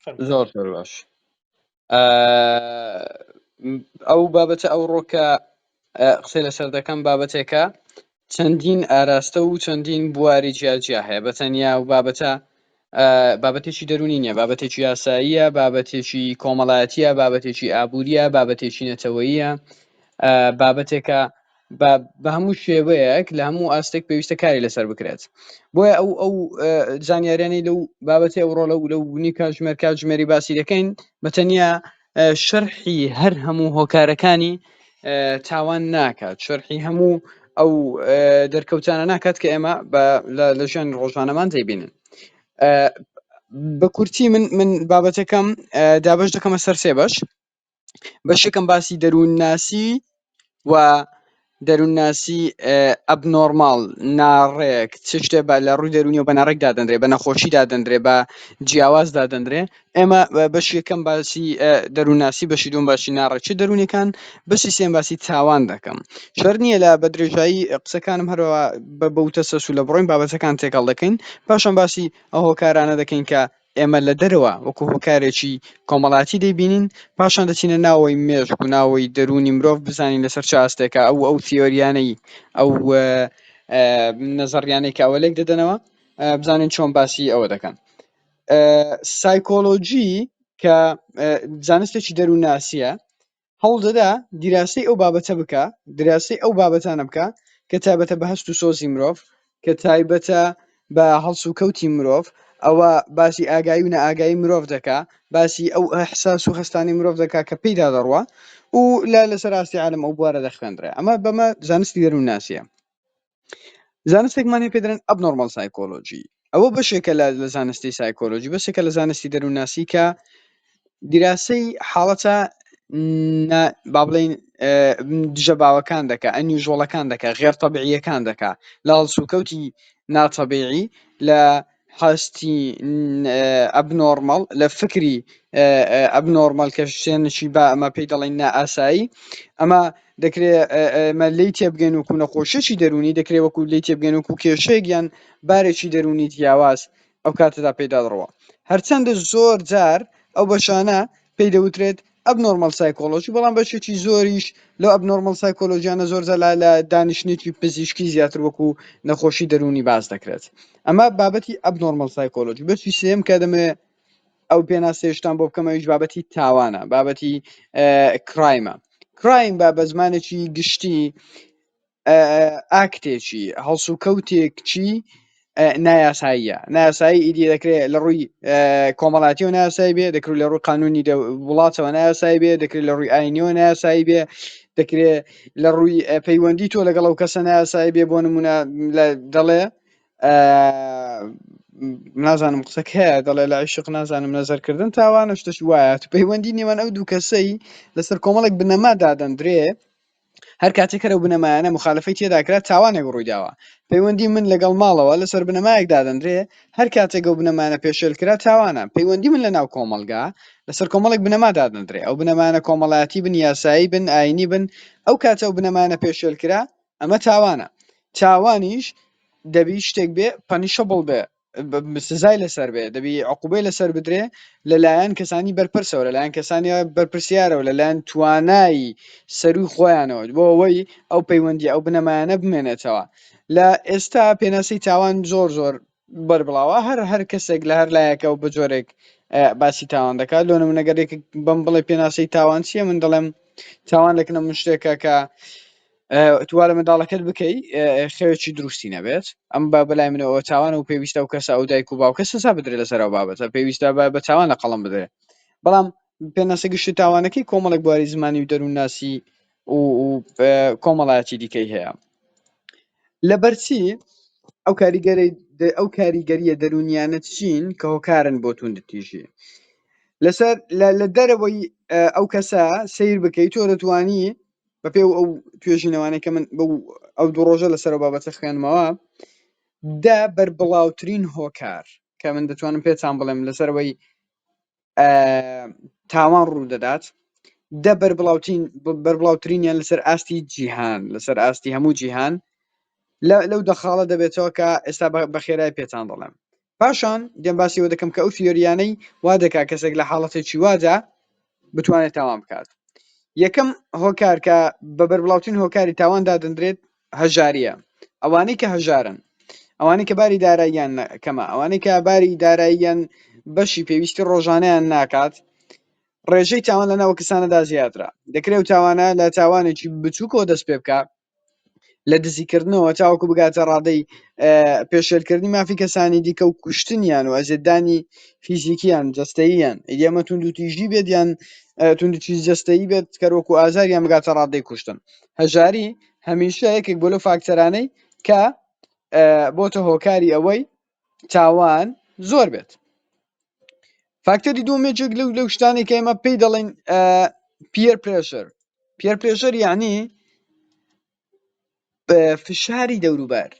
فەرمووی. زۆر باش. ئەو بابەتە ئەوڕۆ کە قسەی لەسەر دەکەم بابەتێکە چەندین ئاراستە و چەندین بواری جیاجیا هەیە، بەتەنیا و بابەتێکی دەرونی نییە، بابەتێکی یاساییە، بابەتێکی کۆمەڵایەتیە، بابەتێکی ئابووریە، بابەتێکی نەتەوەییە، بابەتێکە بە هەموو شێوەیەک لە هەموو ئاستێک پێویستە کاری لەسەر بکرێت. بۆیە ئەو زانیاریانەی لەو بابەتی ئەوڕۆ لەو بوونی کاتژمێری باسی دەکەین بەتەنیا شەرحی هەر هەموو هۆکارەکانی تاوان ناکات، شەرحی هەموو ئەو دەرکەوتانە ناکات کە ئێمە لە ژیان ڕۆژانەمان دەیبینن. بە کورتی من بابەتەکەم دابش دەکەمە سەر سێ بەشێکم باسی دەروونناسی و دەروونناسی ئەبنۆرماڵ ناڕێک چ شتێ لە ڕووی دەرونی و بە ناڕێک دادەندرێ، بە نەخۆشی دادەندرێ، بە جیاواز دادەندرێ. ئێمە بەش یەکەم باسی دەروونناسی، بەشی دوم باسی ناڕێکی دەرونیەکان، بەشی سێم باسی تاوان دەکەم. شەر نییە لە بە درێژایی قسەکانم هەروە بە تەسەسوو لە بڕۆین بابەتەکان تێکەڵ دەکەین، پاشان باسی ئەو هۆکارانە دەکەین کە ئێمە لە دەرەوە وەکو هۆکارێکی کۆمەڵاتی دەیبینین، پاشان دەچینە ناوەی مێژک و ناوەی دەرونی مرۆڤ بزانین لەسەر چ ئاستێکە ئەو تیۆریانەی ئەو نەزەریانەی کە ئەوە لێک دەدەنەوە بزانین چۆن باسی ئەوە دەکەن. سایکۆلۆجی کە زانستێکی دەروونناسیە هەوڵدەدا دیراسی ئەو بابەتە بکە، دیراسی ئەو بابەتانە بکە کە تایبەتە بە هەست و سۆزی مرۆڤ، کە تایبەتە بە هەڵس و کەوتی مرۆڤ، ئەوە باسی ئاگایی و نەئاگایی مرۆڤ دەکا، باسی ئەو ئەحساس و هەستانی مرۆڤ دەکا کە پێیدا دەڕوە و لەسەر ئاستی عالەم ئەو بوارە دەخوێندرێ. ئەمە بەمە زانستی دەروونناسیە. زانستێکمان هەیە پێ دەڵێن ئەبنۆرماڵ سایکۆلۆجی. ئەوە بەشێکە لە زانستی سایکۆلۆجی، بەشێکە لە زانستی دەروونناسی کە دیراسەی حاڵەتە با بڵێین دژە باوەکان دەکا، ئەنیوژۆڵەکان دەکا، غێر تەبیعیەکان دەکا، لە هەڵسوکەوتی ناتەبیعی، لە هەستی ئەبنۆرماڵ، لە فکری ئەبنۆرماڵ کە شتێنشی با ئەمە پێی دەڵێن نائاسایی. ئەمە دەکرێت ئەمە لی تێبگەین وەکو نەخۆشیێکی دەرونی، دەکرێت وەکو لی تێبگەین وەکو کێشەیەک یان بارێکی دەرونی جیاواز ئەو کاتەدا پێدا دەڕەوە. هەرچەندە زۆر جار ئەو بەشانە پێی دەوترێت ئەبنۆرماڵ سایکۆلۆجی، بەڵام بەشێکی زۆریش لەو ئەبنۆرماڵ سایکۆلۆژیانە زۆر لە دانیشتێکی پزیشکی زیاتر وەکو نەخۆشی دەرونی باز دەکرێت. ئەمە بابەتی ئەبنۆرماڵ سایکۆلۆجی. بەشی سێم کە دەمێ ئەو پێناسێشتان بۆ بکەمەویش بابەتی تاوانە، بابەتی کرایمە. کرایم بە زمانێکی گشتی ئاکتێکی هەڵس و کەوتێکچی نایاساییە. نایاسایی ئیدی دەکرێت لە ڕووی کۆمەڵاتی و نایاسایی بێ، دەکرێت لە ڕووی قانونی وڵاتەوە نایاسایی بێ، دەکرێت لە ڕووی ئاینیەوە نایاسایی بێ، دەکرێت لە ڕووی پەیوەندی تۆ لەگەڵ ئەو کەسە نایاسایی بێ. بۆ نمونە دەڵێ نازانم قسەک هەیە، دەڵێ لە عیشق نازانم نەزەرکردن تاوانە، شتش وایە پەیوەندی نێوان ئەو دوو کەسەی لەسەر کۆمەڵێک بنەما دادەندرێ، هەر کاتێک کە لەو بنەمایانە مخالفەی تێداکرات تاوانێک ڕوویداوە. پەیوەندی من لەگەڵ ماڵەوە لەسەر بنەمایەک دادەندرێ، هەر کاتێک ئەو بنەمانە پێشێلکرا تاوانە. پەیوەندی من لە ناو کۆمەلگا لەسەر کۆمەڵێک بنەما دادەندرێ، ئەو بنەمانە کۆمەڵایەتی بن، یاسایی بن، ئاینی بن، ئەو کاتە ئەو بنەمانە پێشێلکرا ئەمە تاوانە. تاوانیش دەبی شتێک بێ پەنیشەبڵ بێ، سزای لەسەر بێ، دەبی عقوبەی لەسەر بدرێ لەلایەن کەسانی بەرپرسەوە، لەلایەن کەسانی بەرپرسیارەوە، لەلایەن توانایی سەروی خۆیانەوە، بۆ ئەوەی ئەو پەیوەندی ئەو بنەمایانە بمێنێتەوە. لە ئێستا پێناسەی تاوان زۆر بەربڵاوە، هەر کەسێک لە هەر لایەکە و بە جۆرێک باسی تاوان دەکات. لۆ نمونەگەرێک بەم بڵێ پێناسەی تاوان چییە؟ من دەڵێم تاوان لەکنە من شتێکە کە تووا لە منداڵەکەت بکەی خێوێکی دروستی نەبێت، ئەم با بەلای منەوە تاوانە و پێویستە و کەسە ئەو دایک و باوکە سزا بدرێت لەسەر ئەو بابەتە، پێویستە بە تاوان لە قەڵم بدرێت. بەڵام پێناسە گشتی تاوانەکەی کۆمەڵێک بواری زمانی و دەروونناسی و کۆمەڵایەتی دیکەی هەیە. لەبەرچی ئەو کاریگەریە دەرونیانە چین کە هۆکارن بۆ توندتیژی لەسەر لە دەرەوەی ئەو کەسە سیر بکەیت، تۆ دەتوانی بەپێ ئەو توێژینەوانەی کە من ئەو دوو ڕۆژە لەسەر بابەتە خوێنمەوە بەربڵاوترین هۆکار کە من دەتوانم پێتان بڵێم لەسەرەوەی تاوان ڕوو دەدات، بەربڵاوترینیان لەسەر ئاستی جیهان، لەسەر ئاستی هەموو جیهان لەو دەخاڵە دەبێتەوە کە ئێستا بە خێرای پێتان دەڵێم. پاشان دێم باسیەوە دەکەم کە ئەو تیۆریانەی وا دەکا کەسێک لە حاڵەتێکی وادا بتوانێت تاوان بکات. یەکەم هۆکار کە بە بەربڵاوترین هۆکاری تاوان دادەنرێت هەژاریە. ئەوانەی کە هەژارن، ئەوانەی کە باری داراییان کەمە، ئەوانەی کە باری داراییان بەشی پێویستی ڕۆژانەیان ناکات، ڕێژەی تاوان لەناو کەسانەدا زیاترە. دەکرێت تاوانە لە تاوانێکی بچووکەوە دەست پێ بکە، لە دزیکردنەوە تاوەکو بگاتە ڕادەی پێشێلکردنی مافی کەسانی دیکە و کوشتنیان و ئەزێدانی فیزیکیان جەستەییان ئێمە توندوتیژی بێت یان توندوتیژ جەستەیی بێت کەرۆک و ئازاریان بگاتە ڕادەی کوشتن. هەژاری هەمیشە یەکێک بۆ لەو فاکتەرانەی کە بۆتە هۆکاری ئەوەی تاوان زۆر بێت. فاکتەری دووەمێک لەو شتانی کە ئێمە پێی دەڵێن پیر پرێشەر. پیر پرێشەر یعنی فشاری دەوروبەر،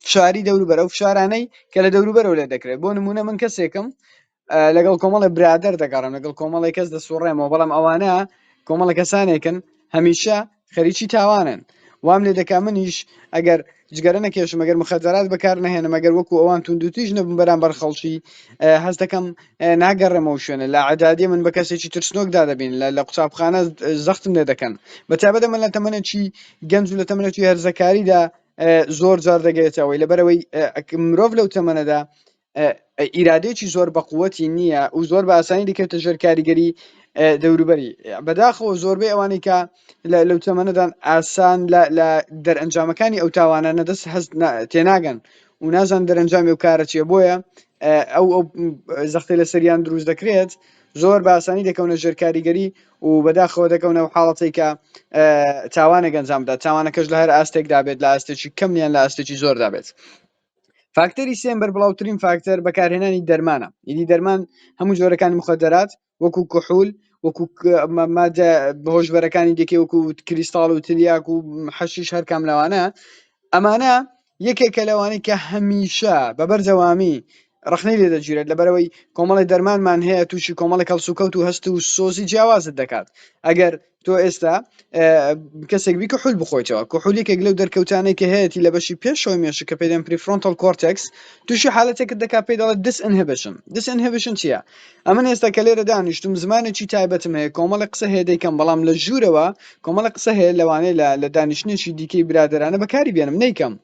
فشاری دەوروبەر، ئەو فشارانەی کە لە دەوروبەرەوە لێ دەکرێت. بۆ نمونە من کەسێکم لەگەڵ کۆمەڵی برادەر دەگەڕم، لەگەڵ کۆمەڵی کەس دەسوڕێمەوە، بەڵام ئەوانە کۆمەڵە کەسانێکن هەمیشە خەریکی تاوانن. وام لێ دەکا منیش ئەگەر جگەرە نەکێشم، ئەگەر مخەدەرات بەکار نەهێنم، ئەگەر وەکو ئەوان توندوتیژ نەبم بەرامبەر خەڵکی، هەست دەکەم ناگەڕێمەوە شوێنە، لە عەدادی من بە کەسێکی ترسنۆکدا دەبین، لە قوچاپخانە زەختم لێ دەکەن. بەتایبەت ئەمە لە تەمەنێکی گەنج و لە تەمەنێکی هەرزەکاریدا زۆر جار دەگەێتەوەی لەبەرەوەی مرۆڤ لەو تەمەنەدا ئیرادێکی زۆر بەقووەتی نییە و زۆر بە ئاسانی دەکەوێتە ژێر کاریگەری دەوروبەری. بەداخەوە زۆربەی ئەوانەی کە لەو تەمەنەدان ئاسان لە دەرئەنجامەکانی ئەو تاوانانە دەست هەست تێناگەن و نازان دەرئەنجامی و کارە چیە. بۆیە ئەو زەختەی لە سەریان دروست دەکرێت زۆر بە ئاسانی دەکەونە ژێر کاریگەری و بەداخەوە دەکەونە حاڵەتێک کە تاوانێک ئەنجامدا، تاوانەکەش لە هەر ئاستێکدا بێت، لە ئاستێکی کەم یان لە ئاستێکی زۆردا بێت. فاکتەری سێم بەربڵاوترین فاکتەر بەکارهێنانی دەرمانە. ئیدی دەرمان هەموو جۆرەکانی مخدرات وەکو کحول، وەکو مادە بەهۆشبەرەکانی دیکەی وەکو کریستاڵ و تریاک و حەشیش هەر کام لەوانە، ئەمانە یەکێکە لەوانەی کە هەمیشە بەبەردەوامی ڕخنەی لێ دەگیرێت، لەبەرەوەی کۆمەڵی دەرمانمان هەیە تووشی کۆمەڵی کەڵسوکەوت و هەست و سۆزی جیاوازت دەکات. ئەگەر تۆ ئێستا کەسێک بی کحول بخۆیتەوە، کحولێکێک لەو دەرکەوتانەی کە هەیەی لە بەشی پێشەوەی مێشک کە پێی دەڵێن پریفرۆنتال کۆرتێکس، تووشی حالەتێکت دەکات پێی دەڵێت دیسئینهیبیشن چییە؟ ئەمن ئێستا کە لێرە دانیشتم زمانێکی تایبەتم هەیە، کۆمەڵی قسە هەیە دەیکەم، بەڵام لە ژوورەوە کۆمەڵی قسە هەیە لەوانەیە لە دانیشتنێکی دیکەی برادرانە بەکاری بێنم نەیکەم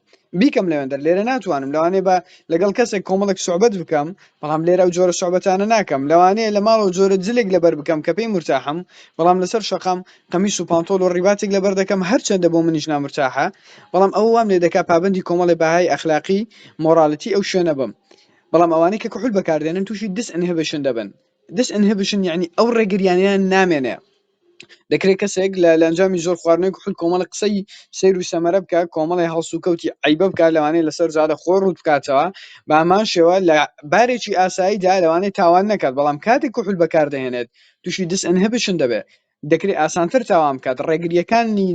بیکەم لەوێندەر، لێرە ناتوانم لەوانەیە بە لەگەڵ کەسێک کۆمەڵێک سوحبەت بکەم، بەڵام لێرە ئەو جۆرە سوحبەتانە ناکەم. لەوانەیە لە ماڵەوە جۆرە جلێک لەبەر بکەم کە پێی مرتاحم، بەڵام لەسەر شەقام قەمیس و پانتۆڵ و ڕیباتێک لەبەر دەکەم، هەرچەندە بۆ منیش نامرتاحە، بەڵام ئەو وام لێ دەکا پابەندی کۆمەڵی بەهای ئەخلاقی مۆراڵەتی ئەو شوێنە بم. بەڵام ئەوانەی کە کحول بەکاردێنن تووشی دیسئینهیبیشن دەبن. دیسئینهیبیشن یعنی ئەو ڕێگریانیان نامێنێ. دەکرێت کەسێک لە ئەنجامی زۆر خواردنەوەی کحول کۆمەڵی قسەی سیر و سەمەرە بکە، کۆمەڵی هەڵس و کەوتی عیبە بکات، لەوانەیە لەسەر جادە خۆ ڕوود بکاتەوە، بە ئەمان شێوە لە بارێکی ئاساییدا لەوانەیە تاوان نەکات، بەڵام کاتێک کحول بەکاردەهێنێت تووشی دیسئینهیبیشن دەبێت، دەکرێت ئاسانتر تاوان بکات، ڕێگریەکانی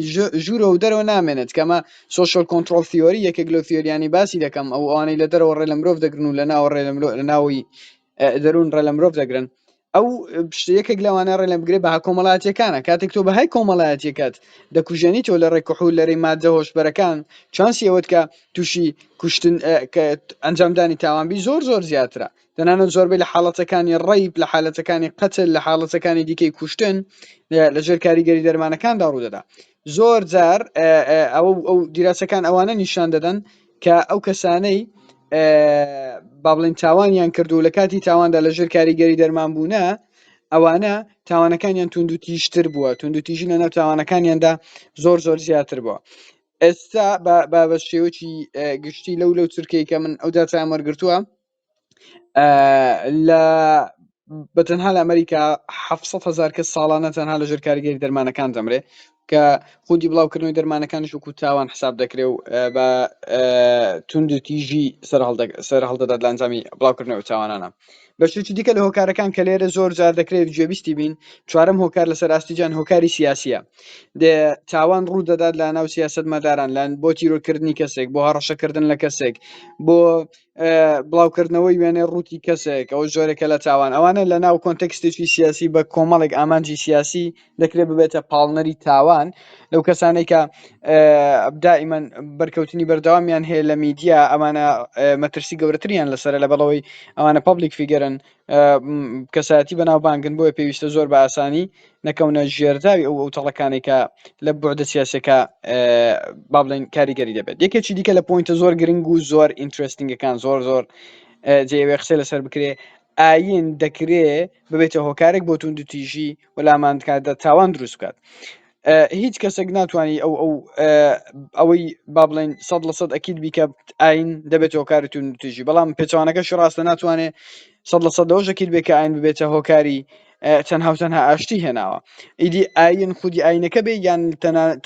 ژوورەوە و دەرەوە نامێنێت. کەمە سۆشیال کۆنترۆل تیۆری یەکێک لەو تیۆریانی باسی دەکەم، ئەو ئەوانەی لە دەرەوە ڕێ لە مرۆڤ دەگرن و لە ناوی دەروون ڕێ لە مرۆڤ دەگرن. ئەو یەکێک لەوانە ڕێ لە بگرێ بەها کۆمەڵایەتیەکانە. کاتێک تۆ بەهای کۆمەڵایەتیەکەت دەکوژێنی تۆ لە ڕێی کحول لە ڕێی مادە هۆشبەرەکان، چانسی ئەوەت کە تووشی کوشتن ئەنجامدانی تاوانبی زۆر زیاترە. تەنانەت زۆربەی لە حاڵەتەکانی ڕەیب، لە حالەتەکانی قەتل، لە حاڵەتەکانی دیکەی کوشتن لەژێر کاریگەری دەرمانەکاندا ڕوودەدا. زۆر جار ئەو دیراسەکان ئەوانە نیشان دەدەن کە ئەو کەسانەی با بڵێن تاوانیان کردو لە کاتی تاواندا لە ژێر کاریگەری دەرمان بوونە، ئەوانە تاوانەکانیان توندوتیژتر بووە، توندوتیژی لەناو تاوانەکانیاندا زۆر زیاتر بووە. ئێستا بە شێوەی گشتی لەو چرکەی کە من ئەو داچیان وەرگرتووە، لە بەتەنها لە ئەمریکا 700,000 کەس ساڵانە تەنها لە ژێر کاریگەری دەرمانەکان دەمرێ، کە خودی بڵاوکردنەوەی دەرمانەکانش وەکو تاوان حساب دەکرێ و بە توندوتیژی سەر هەڵدەدات لە ئەنجامی بڵاوکردنەوەی تاوانانە. بەشێکی دیکە لە هۆکارەکان کە لێرە زۆر جار دەکرێت گوێبیستی بین، چوارەم هۆکار لەسەر ئاستیجان هۆکاری سیاسیە. تاوان ڕوو دەدات لە ناو سیاست مەداران، بۆ تیرۆرکردنی کەسێک، بۆ هەڕەشەکردن لە کەسێک، بۆ بڵاوکردنەوەی وێنێ ڕووتی کەسێک، ئەوە جۆرێکە لە تاوان. ئەوانە لە ناو کۆنتێکستێکی سیاسی بە کۆمەڵێک ئامانجی سیاسی دەکرێت ببێتە پاڵنەری تاوان. تاوان لەو کەسانەی کە دائیما بەرکەوتنی بەردەوامیان هەیە لە میدیا ئەمانە مەترسی گەورەتریان لەسەر لە بەڵەوەی ئەوانە پابلیک فیگەرن کەسایەتی بەناوبانگن بۆیە پێویستە زۆر بە ئاسانی نەکەونە ژێرداوی ئەو تەڵەکانی کە لە بوعدە سیاسەکە با بڵێن کاریگەری دەبێت. یەکێکی دیکە لە پۆینتە زۆر گرنگ و زۆر ئینترستینگەکان زۆر جێوێ قسە لەسەر بکرێ ئاین دەکرێ ببێتە هۆکارێک بۆ توندوتیژی وەلامانکاتدا تاوان دروست بکات. هیچ کەسێک ناتوانانی ئەوەی با بڵێن 100% ئەکید بیکە ئاین دەبێت هۆکاری توندوتیژی، بەڵام پێچوانەکەش ڕاستە ناتوانێت 100% لەوەشەکید بێت کە ئاین ببێتە هۆکاری تەنها ئاشتی هێناوە. ئیدی ئاین خودی ئاینەکە بێ یان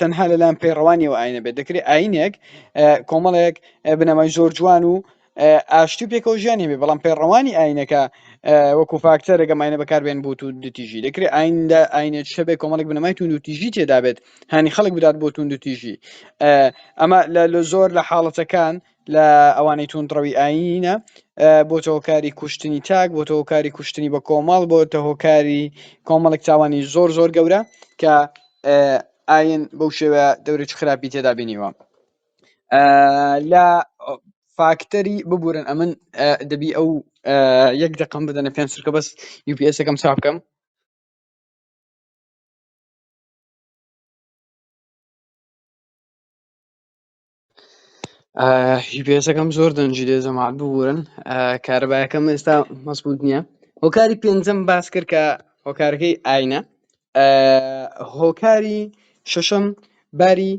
تەنها لەلایەن پەیڕەوانیەوە ئاینە بێت دەکرێت ئاینێک کۆمەڵێک بنەمای زۆر جوان و ئاشتی و پێکەوە ژیانی بێ، بەڵام پەیڕەوانی ئاینەکە وەکو فاکتەرێک ئەمانە بەکاربێن بۆ توندوتیژی دەکرێت ئاینێت شەبێ کۆمەڵێک بنەمای توندوتیژی تێدا بێت هانی خەڵک بدات بۆ توندوتیژی. ئەمە لە زۆر لە حاڵەتەکان لە ئەوانەی توندڕەوی ئاینە بۆتە هۆکاری کوشتنی تاک، بۆتە هۆکاری کوشتنی بە کۆمەڵ، بۆتە هۆکاری کۆمەڵێک تاوانی زۆر گەورە کە ئاین بەو شێوە دەورێکی خراپی تێدا بینیوە. لە فاکتەری ببورن ئەمن دەبی ئەو یەک دقم بدەنە پێم سرکە بەس UPSەکەم چاپ بکەم. UPSەکەم زۆر دەنجی دێ زەمات ببورن کارەبایەکەم ئێستا مەزبوط نییە. هۆکاری پێنجەم باس کرد کە هۆکارەکەی ئاینە. هۆکاری شەشەم باری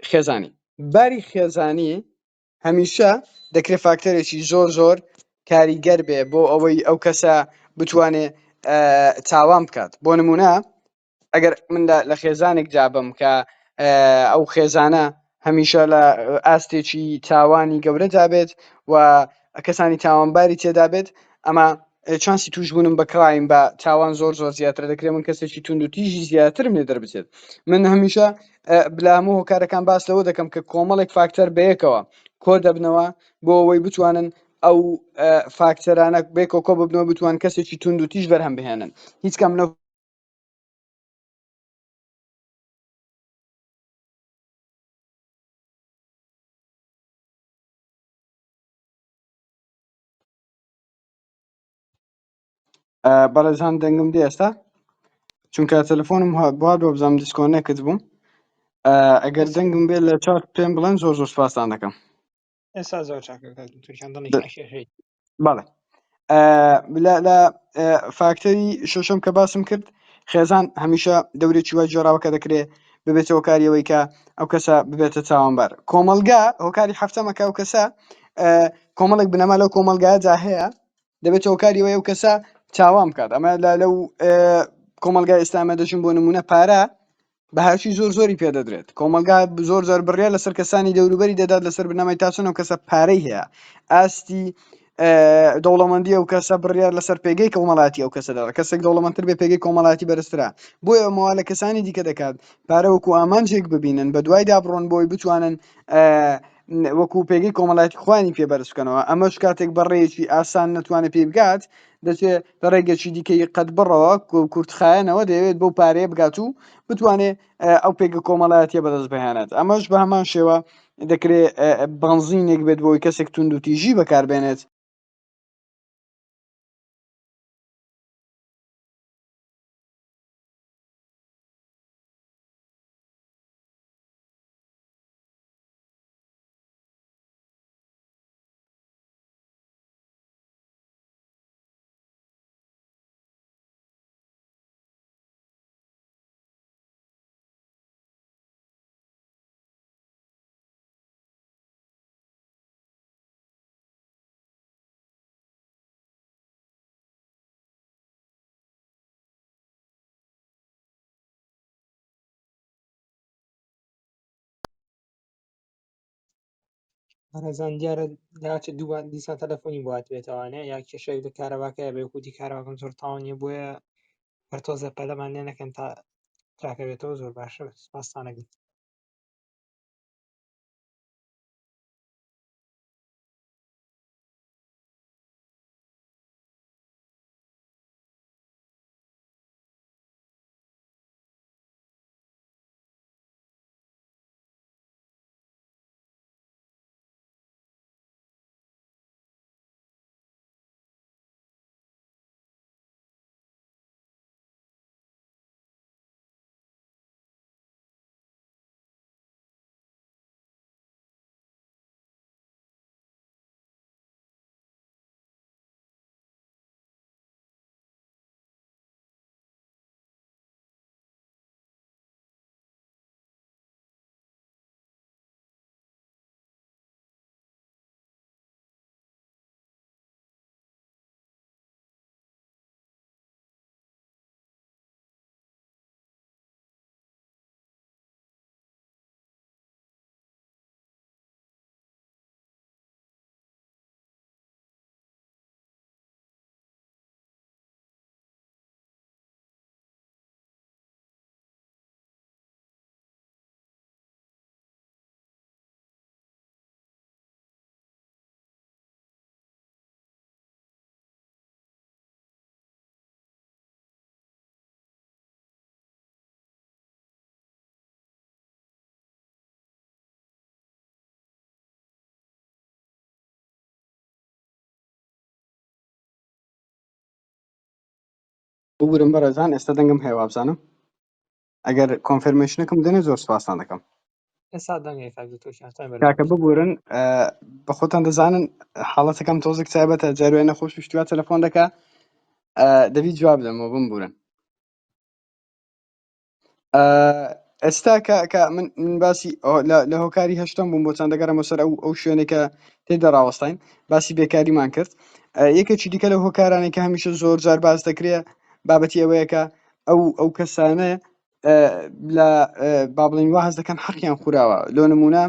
خێزانی. باری خێزانی هەمیشە دەکرێت فاکتەرێکی زۆر کاریگەر بێ بۆ ئەوەی ئەو کەسە بتوانێت تاوان بکات. بۆ نمونە ئەگەر من لە خێزانێک جابم کە ئەو خێزانە هەمیشە لە ئاستێکی تاوانی گەورە دابێت و کەسانی تاوانباری تێدا بێت، ئەمە چانسی توشبوونم بە کرایم بە تاوان زۆر زیاتر دەکرێت. من کەسێکی توندوتیژی زیاترم لێ دەربچێت. من هەمیشە بلا هەموو هۆکارەکان باس لەوە دەکەم کە کۆمەڵێک فاکتەر بەیەکەوە کۆ دەبنەوە بۆ ئەوەی بتوانن ئەو فاکتەرانە بێکۆ کۆ ببنەوە بتوان کەسێکی توندوتیژ بەرهەم بهێنن. هیچ کەم بەڕێزان دەنگم دێ ئێستا چونکە تەلەفۆنم بوا بۆ بزانم دیسکۆنێکت بووم. ئەگەر دەنگم بێت لە چات پێم بڵێن زۆر سوپاسان دەکەم. ئێستا زۆر چاکەکە بەڵێ لە فاکتەری شەشەم کە باسم کرد خێزان هەمیشە دەورێکی وای جۆراوەکە دەکرێت ببێتە هۆکاریەوەی کە ئەو کەسە ببێتە تاوانبار. کۆمەلگا هۆکاری هەفتەمەکە ئەو کەسە کۆمەڵێک بنەما لەو کۆمەلگادا هەیە دەبێت هۆکاریەوەی ئەو کەسە تاوان بکات. ئەمە لەو کۆمەلگا ئێستامە دەژین بۆ نمونە پارە بەهاوشی زۆری پێدەدرێت. کۆمەلگا زۆر بڕیا لەسەر کەسانی دەوروبەری دەدات لەسەر بنەمای تاچن ئەو کەسە پارەی هەیە ئاستی دەوڵەمەندی ئەو کەسە بڕیار لەسەر پێگەی کۆمەڵاتی ئەو کەسەدا کەسێک دەوڵەمەندتر بێ پێگەی کۆمەڵاتی بەرزترا. بۆیە ئەمەوە لە کەسانی دیکە دەکات پارە وەکو ئامانجێک ببینن بە دوای دابڕۆن بۆی بتوانن وەکو پێگەی کۆمەڵاتی خوانی پێ بەرز بکەنەوە. ئەمەش کاتێک بەڕێیەکی ئاسان نەتوانێت پێ بگات دەچێت لە ڕێگەکی دیکەی قەت بڕەوە کورتخایەنەوە دەیەوێت بەو پارەیە بگات و بتوانێت ئەو پێگە کۆمەڵایەتیە بەدەست بهێنێت. ئەمەش بە هەمان شێوە دەکرێت بەنزینێک بێت بۆی کەسێک توندوتیژی بەکاربێنێت. ڕێزان دیارە لاچە دووبار دیسان تەلەفۆنی بوات بێتەوانێ یا کێشەی لە کارەباکەیە بێ خودی کارەباکەم زۆر تاوانیە بۆیە هەرتۆزە پەلەمان لێ نەکەن تا چاکەوێتەوە زۆر باشە سپاستانەکەم. ببورم بەڕێزان ئێستا دەنگم هەیە وابزانم ئەگەر کۆنفرمیشنەکەم دێنێ زۆر سوپاسان دەکەم ئێستا دەنگی کاک دکتۆر کاکە ببورن بە خۆتان دەزانن حاڵەتەکەم تۆزێک تایبەتە جاروێ نەخۆش شتوات تەلەفۆن دەکا دەبی جواب دەمەوە بمبورن ئێستا کە من باسی لە هۆکاری هەشتم بووم بۆ چەند دەگەڕمە سەر ئەو شوێنێکە تێدا ڕاوەستاین باسی بێکاریمان کرد یەکێکی دیکە لە هۆکارانێک کە هەمیشە زۆر جار باس دەکرێت بابەتی ئەوەیە کە ئەو کەسانە لە با بڵین وا هەز دەکەن حەقیان خوراوە لۆ نمونە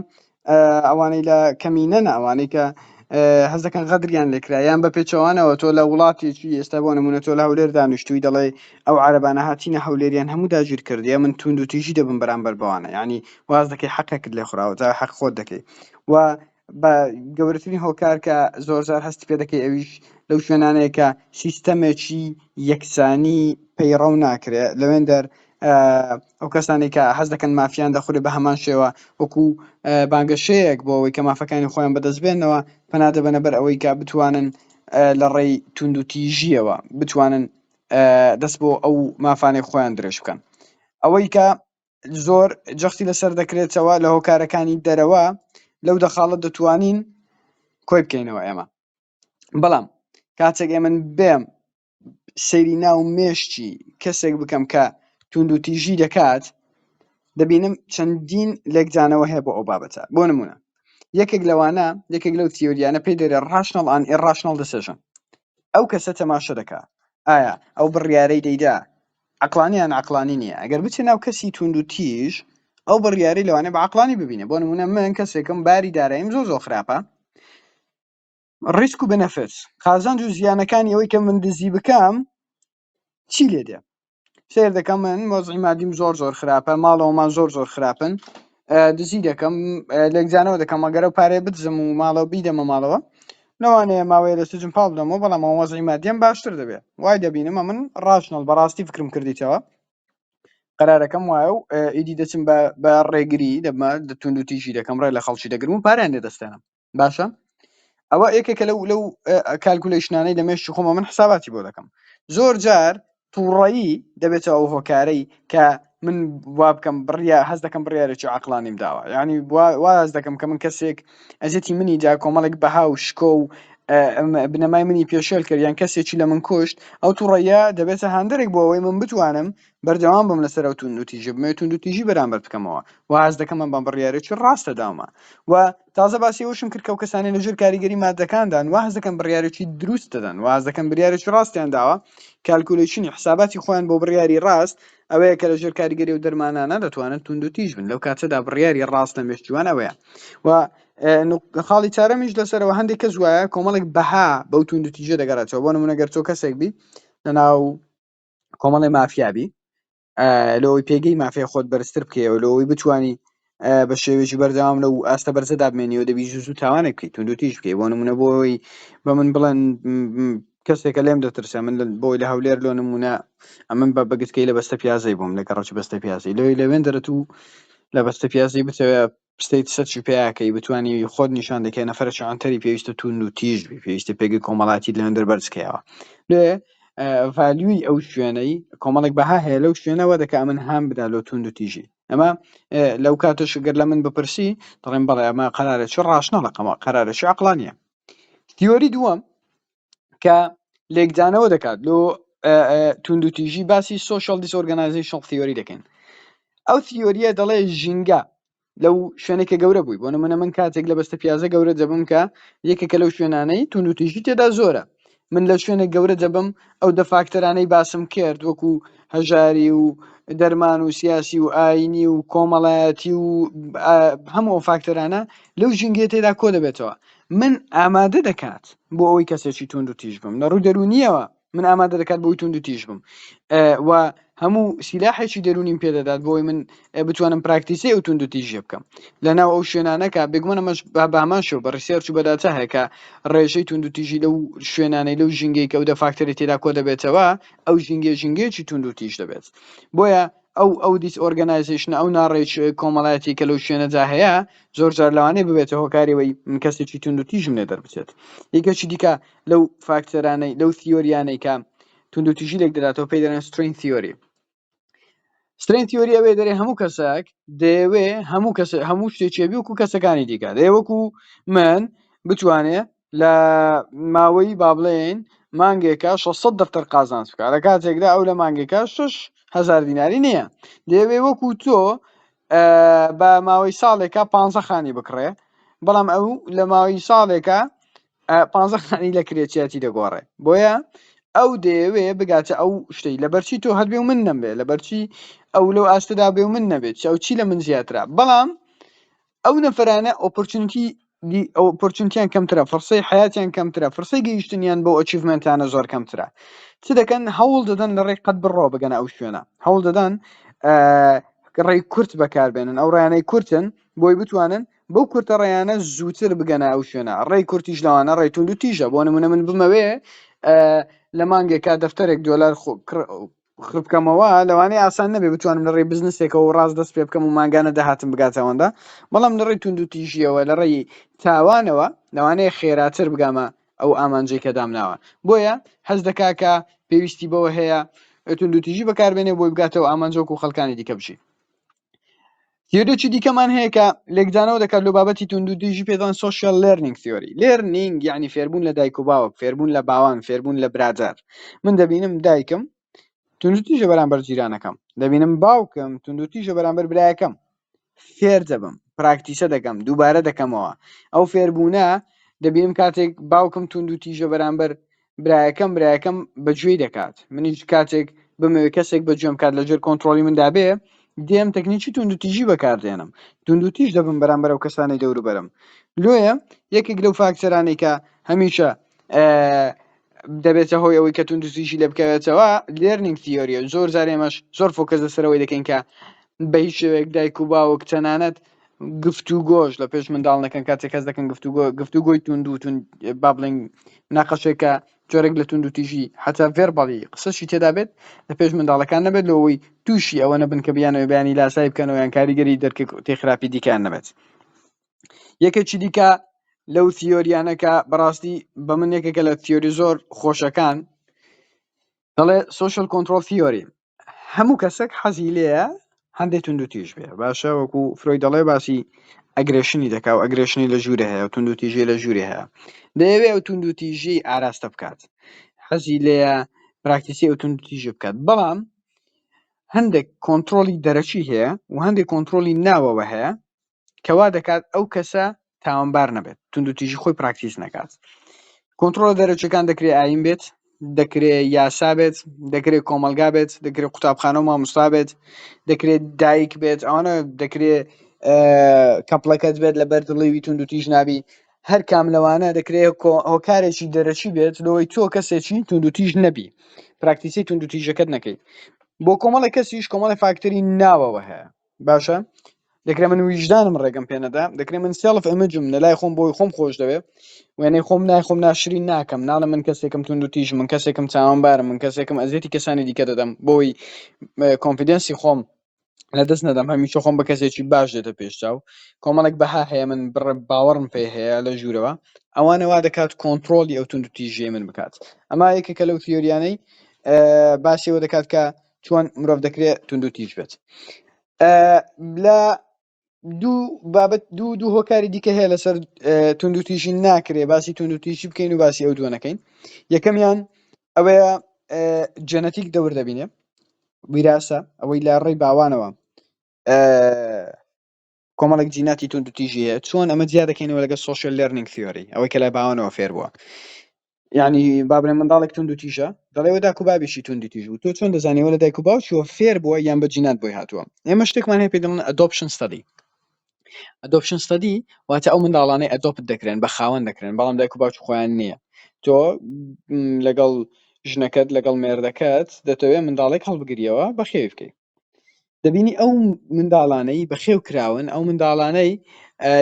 ئەوانەی لە کەمینەن ئەوانەی کە هەز دەکەن غەدریان لێکرا یان بە پێچەوانەوە تۆ لە وڵاتێکی ئێستا بۆ نمونە تۆ لە هەولێر دانیشتووی دەڵێ ئەو عەرەبانە هاتینە هەولێریان هەموو داگیر کردیە من توند و تیژی دەبم بەرامبەر بەوانە یعنی واز دەکەی حەقێکت لێ خوراوە جا حەق خۆت دەکەی و بە گەورەترین هۆکار کە زۆر جار هەستی پێ دەکەی ئەویش لەو شوێنانەیە کە سیستەمێکی یەکسانی پەیڕەو ناکرێت لەوێن دەر ئەو کەسانی کە حەز دەکەن مافیان دەخورێ بە هەمان شێوە وەکو بانگەشەیەک بۆ ئەوەی کە مافەکانی خۆیان بەدەستبێنەوە پەنا دەبەنە بەر ئەوەی کە بتوانن لە ڕێی توند و تیژیەوە بتوانن دەست بۆ ئەو مافانەی خۆیان درێژ بکەن ئەوەی کە زۆر جەختی لەسەر دەکرێتەوە لە هۆکارەکانی دەرەوە لەو دەخاڵت دەتوانین کۆی بکەینەوە ئێمە بەڵام کاتێک ئێمە بێم سەیری ناو مێشتی کەسێک بکەم کە توند و تیژی دەکات دەبینم چەندین لێکجانەوە هەیە بۆ ئەو بابەتە بۆ نمونە یەکێک لەوانە یەکێک لەو تیۆریانە پێی دەرێ ڕاشنەڵ ئان ئێڕاشنەڵ دەسێژن ئەو کەسە تەماشە دەکا ئایا ئەو بڕیارەی دەیدا عەقلانیان عەقلانی نییە ئەگەر بچێ ناو کەسی توند و تیژ ئەو بڕیارەی لەوانێ بە عەقلانی ببینێ بۆ نمونە من کەسێکم باری داراییم زۆر خراپە ڕیسک و بنەفیت قازانج و زیانەکانی ئەوەی کە من دزی بکەم چی لێ دێ سیر دەکەم من وەزعی مادیم زۆر خراپە ماڵەوەمان زۆر خراپن دزی دەکەم لێکجانەوە دەکەم ئەگەر ئەو پارەی بدزم و ماڵەوە بیدەمە ماڵەوە لەوانەیە ماوەیە لە سجن پاڵ بدەمەوە بەڵام ئەو وەزعی مادیەم باشتر دەبێت وای دەبینم من ڕاشنەڵ بەڕاستی فکرم کردیتەوە قەرارەکەم وایە و ئیدی دەچم بە ڕێگری دەبمە توند و تیژی دەکەم ڕێ لە خەڵکی دەگرم و پاریان لێدەستێنم باشە ئەوە یەکێکە لەو کالکولیشنانەی لە مێشتی خۆمە من حساباتی بۆ دەکەم زۆر جار تووڕەیی دەبێتەوە ئەو هۆکارەی کە من وا بکەم هەز دەکەم بڕیارێکی عەقلانیم داوە یعنی واز دەکەم کە من کەسێک ئەزێتی منی جا کۆمەڵێک بەها و شکۆ و بنەمای منی پێشێل کرد یان کەسێکی لە من کوشت ئەو تووڕەیە دەبێتە هەندێک بۆ ئەوەی من بتوانم بەردەوام بم لەسەر ئەو توند و تیژی بمێ توند و تیژی بەرامبەر بکەمەوە واز دەکەم من بە بڕیارێکی ڕاستە داومە و تازە باسی ئەوشم کرد کە ئەو کەسانی لەژێر کاریگەری مادەکاندان واز دەکەم بڕیارێکی دروست دەدەن واز دەکەم بڕیارێکی ڕاستیان داوە کالکولیشنی حساباتی خۆیان بۆ بڕیاری ڕاست ئەوەیە کە لەژێر کاریگەری و دەرمانانە دەتوانن توند و تیژ بن لەو کاتەدا بڕیاری ڕاست لە مێشتوان ئەوەیە و خاڵی چارەمیش لەسەرەوە هەندێک کەس وایە کۆمەڵێک بەها بەو توند و تیژە دەگەڕێتەوە بۆ نمونە گەر تۆ کەسێک بی لەناو کۆمەڵی مافیابی لەوەی پێگەی مافیا خۆت بەرزتر بکەیەوە لەوەی بتوانی بە شێوێکی بەردەوام لەو ئاستە بەرزەدا بمێنیەوە دەبی زوو تاوانێک بکەیت توند و تیژ بکەیت بۆ نمونە بۆی بە من بڵێن کەسێکە لێم دەترسە من بۆی لە هەولێر لۆ نمونە ئەمن بە بەگتکەی لە بەستە پیازەی بووم لە گەڕەکی بەستە پیازی لەوێن دەرەتوو لە بەستە پیازی بتەوە پستەی سەرچی پێیاکەی بتوانی خۆت نیشان دەکەی نەفرە ئەنتەری پێویستە توند و تیژ بی پێویستە پێگەی کۆمەڵاتی لەوێن دەربەرزکەیەوە لێ ڤالیوی ئەو شوێنەی کۆمەڵێک بەها هەیە لەو شوێنەوە دەکا من هام بدا لۆ توند و تیژی ئەمە لەو کاتەش گەر لە من بپرسی دەڵێن بەڵێ ئەمە قەرارێکی ڕاشنەڵەقەمە قەرارێکی عەقلانیە تیۆری دووەم کە لێکدانەوە دەکات لۆ توند و تیژی باسی سۆشیال دیسۆرگەنایزیشنڵ تیۆری دەکەین ئەو تیۆریە دەڵێ ژینگە لەو شوێنێکە گەورە بووی بۆ نمونە من کاتێک لە بەستە پیازە گەورە دەبم کە یەکێکە لەو شوێنانەی توند و تیژی تێدا زۆرە من لە شوێنێک گەورە دەبم ئەو دەفاکتەرانەی باسم کرد وەکو هەژاری و دەرمان و سیاسی و ئاینی و کۆمەڵایەتی و هەموو ئەو فاکتەرانە لەو ژینگە تێدا کۆ دەبێتەوە من ئامادە دەکات بۆ ئەوەی کەسێکی توند و تیژ بم لە ڕوو دەرونیەوە من ئامادە دەکات بۆی توند و تیژ بم و هەموو سیلاحێکی دەرونیم پێدەدات بۆی من بتوانم پراکتیسی ئەو توند و تیژی بکەم لەناو ئەو شوێنانەکە بێگومە ئەمەش بامان شەو بە ڕیسێرچ و بەداتا هەیە کە ڕێژەی توند و تیژی لەو شوێنانەی لەو ژینگەی کە ئەو دەفاکتەری تێدا کۆ دەبێتەوە ئەو ژینگەیەکی توند و تیژ دەبێت بۆیە ئەو دیسئۆرگەنایزیشنە ئەو ناڕێژ کۆمەڵایەتی کە لەو شوێنەدا هەیە زۆر جار لەوانەیە ببێتە هۆکاریەوەی من کەسێکی توند و تیژم لێ دەربچێت یەکێکی دیکە لەو فاکتەرانەی لەو تیۆریانەی کە توندوتیژی لێک دەداتەوە پێی دەڵێن strain theory. strain theory ئەوەیە دەڵێ هەموو کەسێک دەیەوێ هەموو شتێکی هەبی وەکو کەسەکانی دیکە دەیە وەکو من بتوانێت لە ماوەی با بڵێن مانگێکە 600 دەفتەر قازانج بکات لە کاتێکدا ئەو لە مانگێکە 6,000 دیناری نییە دەیەوێ وەکو تۆ بە ماوەی ساڵێکە 15 خانی بکڕێ بەڵام ئەو لە ماوەی ساڵێکە 15 خانی لە کرێچیاتی دەگۆڕێ بۆیە ئەو دەیەوێ بگاتە ئەو شتەی لەبەرچی تۆ هەربێ و من نەبێ لەبەرچی ئەو لەو ئاستەدا بێ و من نەبێت ئەو چی لە من زیاترە بەڵام ئەو نەفرانە ئۆپۆرچونتیان کەمترە فرسەی حیاتیان کەمترە فرسەی گەیشتنیان بۆ ئەچیڤمنتانە زۆر کەمترە چ دەکەن هەوڵ دەدەن لە ڕێی قەت بڕۆ بگەنە ئەو شوێنە هەوڵ دەدەن ڕێی کورت بەکاربێنن ئەو ڕێیانەی کورتن بۆی بتوانن بەو کورتە ڕێیانە زووتر بگەنە ئەو شوێنە ڕێی کورتیش لەوانە ڕێی توند و تیژە بۆ نمونە من بمەوێ لە مانگێکا دەفتەرێک دۆلار خبکەمەوە لەوانەیە ئاسان نەبێ بتوانم لە ڕێی بزنسێکەوە ڕاست دەست پێ بکەم و ماگانە دەهاتم بگاتەوەندا بەڵام لە ڕێی توند و تیژیەوە لە ڕێی تاوانەوە لەوانەیە خێراتر بگامە ئەو ئامانجەی کە دامناوە بۆیە هەز دەکاکە پێویستی بەوە هەیە توند و تیژی بەکاربێنێ بۆی بگاتەوە ئامانجەوە و خەڵکانی دیکە بژی تیۆریەکی دیکەمان هەیە کە لێکدانەوە دەکات لە بابەتی توند و تیژی پێدان سوشیال لێرنینگ تیۆری لێرنینگ یعنی فێربوون لە دایک و باوک فێربوون لە باوان فێربوون لە برادەر من دەبینم دایکم توند و تیژە بەرامبەر جیرانەکەم دەبینم باوکم توند و تیژە بەرامبەر برایەکەم فێر دەبم پراکتیسە دەکەم دووبارە دەکەمەوە ئەو فێربوونە دەبینم کاتێک باوکم توند و تیژە بەرامبەر برایەکەم بەگوێی دەکات منیش کاتێک بمەوێ کەسێک بەگوێم کات لەژێر کۆنتڕۆلی مندا بێ دێم تەکنیکی توند و تیژی بەکاردێنم توند و تیژ دەبم بەرامبەر ئەو کەسانی دەوروبەرم لۆیە یەکێک لەو فاکتەرانەی کە هەمیشە دەبێتە هۆی ئەوەی کە توند و تیژی لێ بکەوێتەوە لێرنینگ تیۆریە زۆر جارێمەش زۆر فۆکەس لەسەرەوەی دەکەین کە بە هیچ شێوەیەک دایک و باوک تەنانەت گفتوگۆش لە پێش منداڵنەکەن کاتێک کەس دەکەن گفتوگۆی تونند و با بڵێن ناقەشێکە جۆرێک لە توند و تیژی حتا ڤێربەڵی قسەشی تێدا بێت لە پێش منداڵەکان نەبێت لەوەی تووشی ئەوە نەبن کە بیانەوە بەیانی لاسایی بکەنەوە یان کاریگەری دەرکێک تێخراپی دیکان نەبێت یەکێکی دیکە لەو تیۆریانەکە بەڕاستی بە من یەکێکە لە تیۆری زۆر خۆشەکان دەڵێ سوشیال کۆنتڕۆل تیۆری هەموو کەسێک حەزی لێیە هەندێک توند و تیژ بێ باشە وەکو فرۆید دەڵێ باسی ئەگرێشنی دەکا و ئەگرێشنی لە ژوورە هەیە و توند و تیژی لە ژووری هەیە دەیەوێ ئەو توند و تیژی ئاراستە بکات حەزی لێیە پراکتیسی ئەو توند و تیژی بکات بەڵام هەندێک کۆنتڕۆلی دەرەچی هەیە و هەندێک کۆنتڕۆلی ناوەوە هەیە کەوا دەکات ئەو کەسە تاوانبار نەبێت توند و تیژی خۆی پراکتیس نەکات کۆنتڕۆلە دەرەچەکان دەکرێت ئاین بێت دەکرێت یاسا بێت دەکرێت کۆمەلگا بێت دەکرێت قوتابخانە و مامۆستا بێت دەکرێت دایک بێت ئەوانە دەکرێت کەپڵەکەت بێت لەبەر دڵی توند و تیژ نابی هەر کام لەوانە دەکرێت هۆکارێکی دەرەچی بێت لەوەی تۆ کەسێکی توند و تیژ نەبی پراکتیسی توند و تیژەکەت نەکەیت بۆ کۆمەڵی کەسیش کۆمەڵی فاکتەری ناوەوە هەیە باشە دەکرێت من ویژدانم ڕێگەم پێ نەدا دەکرێت من سێڵف ئەمەجم لە لای خۆم بۆی خۆم خۆش دەوێت وێنەی خۆم ناخۆم ناشرین ناکەم ناڵە من کەسێکم توند و تیژ من کەسێکم تاوانبارم من کەسێکم ئەزیەتی کەسانی دیکە دەدەم بۆی کۆنفیدەنسی خۆم لەدەست نەدەم هەمیشە خۆم بە کەسێکی باش دێتە پێشچاو کۆمەڵێک بەها هەیە من باوەڕم پێ هەیە لە ژوورەوە ئەوانە وا دەکات کۆنتڕۆلی ئەو توند و تیژی من بکات ئەما یەکێکە لەو تیۆریانەی باسیەوە دەکات کە چۆن مرۆڤ دەکرێت توند و تیژ بێت لە دوو هۆکاری دیکە هەیە لەسەر توند و تیژی ناکرێ باسی توند و تیژی بکەین و باسی ئەو دووە نەکەین یەکەمیان ئەوەیە جەنەتیک دەور دەبینێ ویراسە ئەوەی لە ڕێی باوانەوە کۆمەڵێک جیناتی توند و تیژی هەیە چۆن ئەمە جیا دەکەینەوە لەگە سوشیال لێرنینگ تیۆری ئەوەی کە لای باوانەوە فێر بووە یعنی بابرێ منداڵێک توند و تیژە دەڵێەوە داک و بابیشی توندی تیژ و تۆ چۆن دەزانیەوە لە دایک و باوکیەوە فێر بووە یان بە جینات بۆی هاتووە ئێمە شتێکمان هەیە پێ دەڵێن ئەدۆپشن ستەدی ئەدۆپشن ستەدی واتە ئەو منداڵانەی ئەدۆپت دەکرێن بە خاوەن دەکرێن بەڵام دایک و باوکی خۆیان نییە تۆ لەگەڵ ژنەکەت لەگەڵ مێردەکەت دەتەوێت منداڵێک هەڵبگریەوە بەخێوی بکەیت دەبینی ئەو منداڵانەی بەخێو کراون ئەو منداڵانەی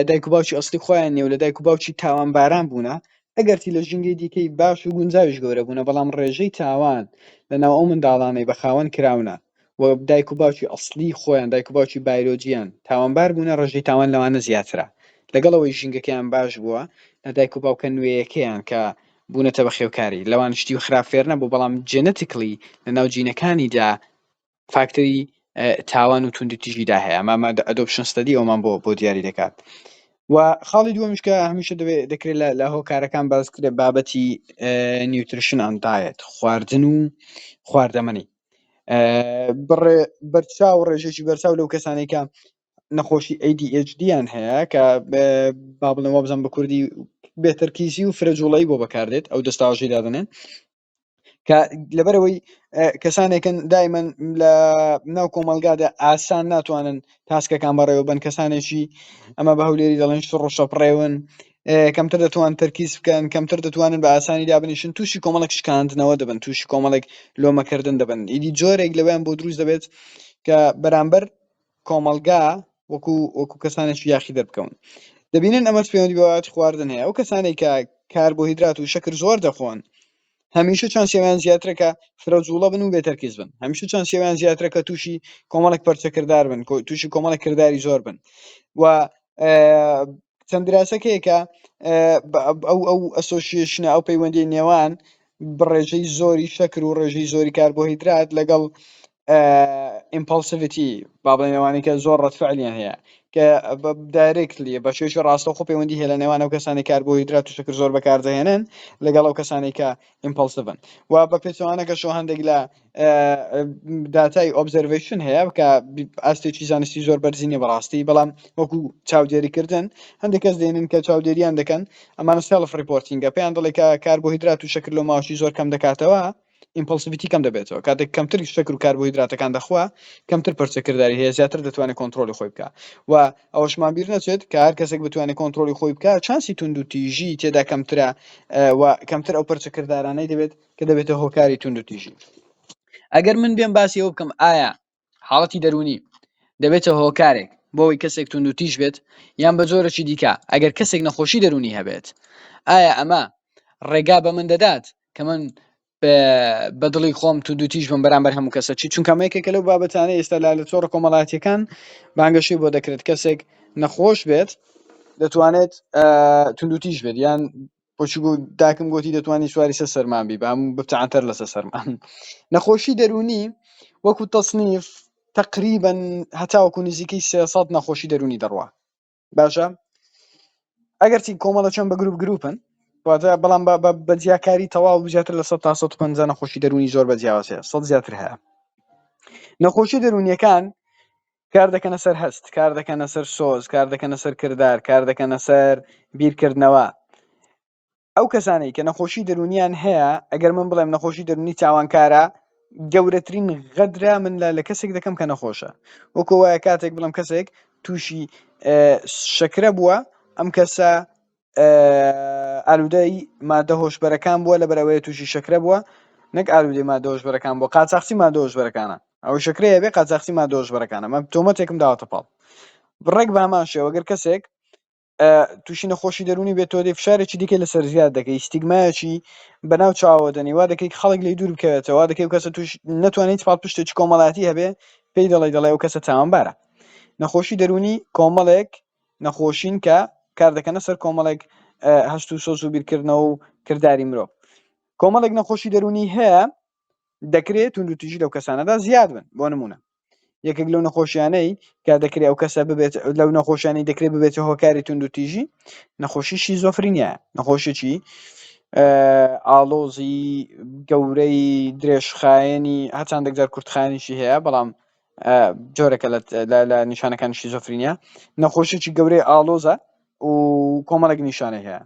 دایک و باوکی ئەسلی خۆیان نیە و لە دایک و باوکی تاوانباران بوونە ئەگەرتی لە ژینگەی دیکەی باش و گونجاویش گەورە بوونە بەڵام ڕێژەی تاوان لەناو ئەو منداڵانەی بە خاوەن کراونە و دایک و باوکی ئەسلی خۆیان دایک و باوکی بایۆلۆجییان تاوانبار بوونە ڕێژەی تاوان لەوانە زیاترە لەگەڵەوەی ژینگەکەیان باش بووە لە دایک و باوکە نوێیەکەیان کە بوونەتە بە خێوکاری لەوان شتی و خراپفێر نەبوو بەڵام جێنەتیکلی لەناو جینەکانیدا فاکتەری تاوان و توندوتیژیدا هەیە ئەمامە ئەدۆپشن ستەدی ئەومان بۆ دیاری دەکات و خاڵی دووەمیش کە هەمیشە دەکرێت لە هۆکارەکان باسکرێت بابەتی نیوتریشن ئەند دایەت خواردن و خواردەمەنی بەرچاو ڕێژێکی بەرچاو لەو کەسانەی کە نەخۆشی ADHD یان هەیە کە با بڵێن وا بزانم بە کوردی بێتەرکیزی و فرەجوڵەیی بۆ بەکاردێت ئەو دەستاوەژی دادەنێن کە لەبەرەوەی کەسانێکن دایمەن لە ناو کۆمەلگادا ئاسان ناتوانن تاسکەکان بەڕێوە بن کەسانێکی ئەمە بە هەولێری دەڵێن شڕ و شەپڕێون کەمتر دەتوان تەرکیز بکەن کەمتر دەتوانن بە ئاسانی دابنیشن تووشی کۆمەڵێک شکاندنەوە دەبن تووشی کۆمەڵێک لۆمەکردن دەبن ئیدی جۆرێک لەوەیان بۆ دروست دەبێت کە بەرامبەر کۆمەلگا وەکو کەسانێکی یاخی دەربکەون دەبینن ئەمە پەیوەندی بەوەتی خواردن هەیە ئەو کەسانێک کە کاربۆهیدرات و شەکر زۆر دەخۆن هەمیشە چانسیەوەیان زیاترە کە فرەجوڵە بن و بێتەرکیز بن هەمیشە چانسیەوەیان زیاترە کە تووشی کۆمەڵێک پەرچەکردار بن تووشی کۆمەڵێک کردداری زۆر بن و چەند دراسەکەیە کە ئەو ئەسۆسیێشنە ئەو پەیوەندی نێوان بڕێژەی زۆری شەکر و ڕێژەی زۆری کاربۆهیدرات لەگەڵ ئیمپەلسیڤیتی با بڵێن ئەوانەی کە زۆر ڕەتفعلیان هەیە کە دایرێکتلی بە شێوەیەکی ڕاستەوخۆ پەیوەندی هەیە لە نێوان ئەو کەسانی کاربۆهیدرات و شەکر زۆر بەکاردەهێنن لەگەڵ ئەو کەسانی کە ئیمپەلسیڤن و بە پێچەوانەکە شۆ هەندێک لە داتای ئۆبزەرویشن هەیە کە ئاستێکی زانستی زۆر بەرزی نیە بەڕاستی بەڵام وەکو چاودێریکردن هەندێک کەس دێنن کە چاودێریان دەکەن ئەمانە سێلف ریپۆرتینگە پێیان دەڵێ کە کاربۆهیدرات و شەکر لە ماوەی زۆر کەم دەکاتەوە ئیمپەلسیڤیتی کەم دەبێتەوە کاتێک کەمتر شەکر و کاربۆهیدراتەکان دەخوا کەمتر پەرچەکردداری هەیە زیاتر دەتوانێت کۆنتترۆلی خۆی بکە و ئەوەشمان بیر نەچێت کە هەر کەسێک بتوانێت کۆنتترۆلی خۆی بکە چانسی توندوتیژی تێدا کەمترە و کەمتر ئەو پەرچەکرددارانەی دەبێت کە دەبێتە هۆکاری توندوتیژی ئەگەر من بێم باسی ئەو بکەم ئایا حاڵەتی دەرونی دەبێتە هۆکارێک بۆەوەی کەسێک توندوتیژ بێت یان بە جۆرەی دیکە ئەگەر کەسێک نەخۆشی دەرونی هەبێت ئایا ئەمە ڕێگا بە من دەدات کە من بە دڵی خۆم توندوتیژ بم بەرامبەر هەموو کەسەکی چونکە مەیەکێکە لەو بابەتانە ئێستا لە چۆڕ کۆمەڵاتیەکان بانگەشەی بۆ دەکرێت کەسێک نەخۆش بێت دەتوانێت توندوتیژ بێت یان بۆچی داکم گوتی دەتوانانی سواری سە سەرمان بی بام بتعاتر لەسە سەرمان نەخۆشی دەرونی وەکو تەصنیف تقریبا هەتاوەکو نزیکەی 300 نەخۆشی دەرونی دەڕوا باشە ئەگەرچی کۆمەڵە چەند بە گروپن بەڵام بە جیاکاری تەواو زیاتر لە 100 تا 150 نەخۆشی دەرونی زۆر بە جیاوازەیە 100 زیاتر هەیە نەخۆشی دەرونیەکان کار دەکەنە سەر هەست کار دەکەنە سەر سۆز کار دەکەنە سەر کردار کار دەکەنە سەر بیرکردنەوە ئەو کەسانەی کە نەخۆشی دەرونیان هەیە ئەگەر من بڵێم نەخۆشی دەرونی چاوانکارە گەورەترین غەدرا من لە کەسێک دەکەم کە نەخۆشە وەکو وایە کاتێک بڵم کەسێک تووشی شەکرە بووە ئەم کەسە ئالوودەی مادە هۆشبەرەکان بووە لە بەرەوەی تووشی شەکرە بووە نەک ئالوودەی مادە هۆشبەرەکان بووە قاچاقچی مادە هۆشبەرەکانە ئەو شەکرەیە بێ قاچاقچی مادە هۆشبەرەکانە مە تۆمەتێکم داوەتە پاڵ ڕێک بە هەمان شێوە ئەگەر کەسێک تووشی نەخۆشی دەرونی بێت تۆ دێ فشارێکی دیکە لەسەر زیاد دەکەی ستیگمایەکی بەناو چاوە دەنی وا دەکەی خەڵک لێ دوور بکەوێتەوە دەکەی کەسە توش نەتوانێت پاڵ پشتێکی کۆمەڵاتی هەبێ پێی دەڵێ ئەو کەسە تاوانبارە نەخۆشی دەرونی کۆمەڵێک نەخۆشین کە کار دەکەنە سەر کۆمەڵێک هەست و سۆز و بیرکردنەوە و کردداری مرۆڤ کۆمەڵێک نەخۆشی دەرونی هەیە دەکرێت توندوتیژی لەو کەسانەدا زیاد بن بۆ نمونە یەکێک لەو نەخۆشیانەی کە دەکرێت ئەو کەسە ببێت لەو نەخۆشیانی دەکرێت ببێتە هۆکاری توندوتیژی نەخۆشی شیزۆفرینیە نەخۆشیی ئاڵۆزی گەورەی درێژخایەنی هەچاندێک کورتخانیشی هەیە بەڵام جۆرەکە لە نیشانەکان شیزۆفرینیا نەخۆشیی گەورەی ئاڵۆزە و کۆمەڵێک نیشانەی هەیە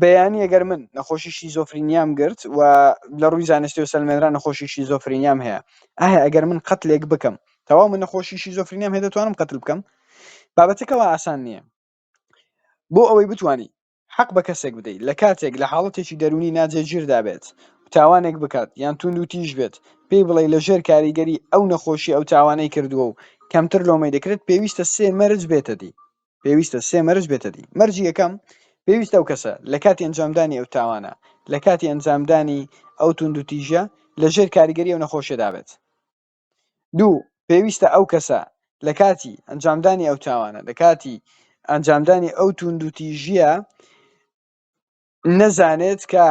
بەیانی ئەگەر من نەخۆشی شیزۆفرینیام گرت و لە ڕووی زانستی و سەلمێنرا نەخۆشی شیزۆفرینیام هەیە ئایا ئەگەر من قەتلێک بکەم تەواو من نەخۆشی شیزۆفرینیام هەیە دەتوانم قەتل بکەم بابەتەکەەوە ئاسان نییە بۆ ئەوەی بتوانی حەق بە کەسێک بدەیت لە کاتێک لە حاڵەتێکی دەرونی ناجێگیردا بێت تاوانێک بکات یان توندوتیژ بێت پێی بڵێ لە ژێر کاریگەری ئەو نەخۆشی ئەو تاوانەی کردووە و کەمتر لۆمەی دەکرێت پێویستە 3 مەرج بێتە دی پێویستە 3 مەرج بێتە دی مەرجی یەکەم پێویستە ئەو کەسە لە کاتی ئەنجامدانی ئەو تاوانە لە کاتی ئەنجامدانی ئەو توندوتیژە لە ژێر کاریگەری ئەو نەخۆشیەدا بێت دوو پێویستە ئەو کەسە لە کاتی ئەنجامدانی ئەو تاوانە لە کاتی ئەنجامدانی ئەو توندوتیژیە نەزانێت کە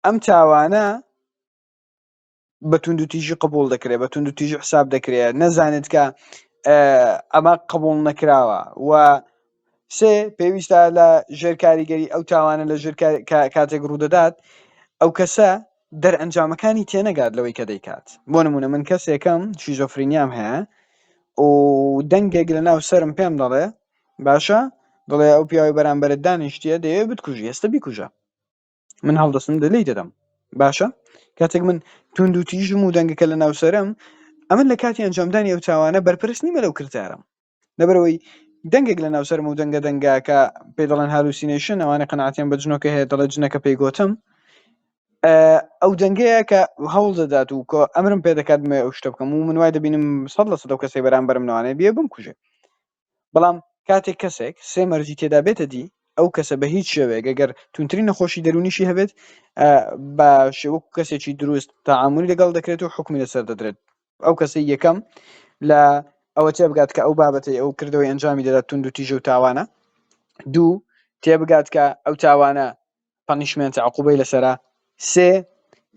ئەم تاوانە بە توندوتیژی قبول دەکرێت بە توندوتیژی حساب دەکرێت نەزانێت کە ئەمە قبول نەکراوە و سێ پێویستە لە ژێر کاریگەری ئەو تاوانە لە ژێر کاتێک ڕوودەدات ئەو کەسە دەرئەنجامەکانی تێنەگات لەوەی کە دەیکات بۆ نمونە من کەسێکم شیزۆفرینیام هەیە و دەنگێک لە ناو سرم پێم دەڵێ باشە دڵێ ئەو پیاوەی بەرامبەرت دانیشتیە دەیەوێت بتکوژی ئێستا بیکوژە من هەڵدەستم دەلەی دەدەم باشە کاتێک من توندوتیژم و دەنگەکە لە ناو سەرم ئەمن لە کاتی ئەنجامدانی ئەو تاوانە بەرپرس نیمە لەو کردارم لەبەرەوەی دەنگێک لە ناو سەرم و دەنگاکە پێ دەڵێن هالوسینێشن ئەوانە قەناعەتیان بە جنۆکە هەیە دەڵێ جنەکە پێی گۆتم ئەو دەنگەیە کە هەوڵ دەدات و کۆ ئەمرم پێ دەکات مێ ئەو شتە بکەم و من وای دەبینم 100% کەسێک بەرامبەرم نوانێ بێ بمکوژێ بەڵام کاتێک کەسێک سێ مەرجی تێدا بێتە دی ئەو کەسە بە هیچ شێوەیەک ئەگەر تونترین نەخۆشی دەرونیشی هەبێت بە شێوەکو کەسێکی دروست تەعاملی لەگەڵ دەکرێت و حکمی لەسەر دەدرێت ئەو کەسەی یەکەم لە ئەوە تێبگات کە ئەو بابەتی ئەو کردەوەی ئەنجامی دەدات توندوتیژە و تاوانە دوو تێبگات کە ئەو تاوانە پەنیشمنت عقوبەی لەسەرە سێ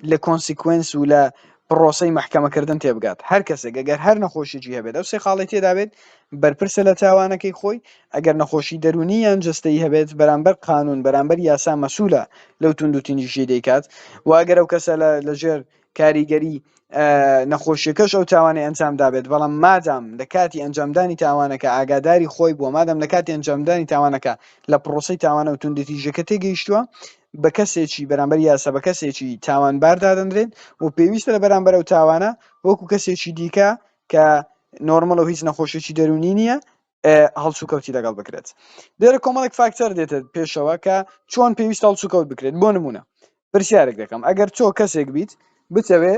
لە کۆنسیکوێنس و لە پرۆسەی مەحکەمەکردن تێبگات هەر کەسێک ئەگەر هەر نەخۆشیی هەبێت ئەو سێ خاڵی تێدا بێت بەرپرسە لە تاوانەکەی خۆی ئەگەر نەخۆشی دەرونی یان جستەی هەبێت بەرامبەر قانون بەرامبەر یاسا مەسوولە لەو توندوتیژی دەیکات و ئەگەر ئەو کەسە لەژێر کاریگەری نەخۆشیەکەش ئەو توانای ئەنجام دابێت بەڵام مادام لە کاتی ئەنجامدانی تاوانەکە ئاگاداری خۆی بووە مادام لە کاتی ئەنجامدانی تاوانەکە لە پرۆسەی تاوانە و توندوتیژەکە تێگەیشتووە بە کەسێکی بەرامبەر یاسا بە کەسێکی تاوانبار دادەنرێت و پێویستە لە بەرامبەر ئەو تاوانە وەکو کەسێکی دیکە کە نۆرمەل و هیچ نەخۆشیی دەرونی نییە هەڵسوکەوتی لەگەڵ بکرێت لێرە کۆمەڵێک فاکتەر دێتە پێشەوە کە چۆن پێویستە هەڵسوکەوت بکرێت بۆ نمونە پرسیارێک دەکەم ئەگەر تۆ کەسێک بیت بتەوێ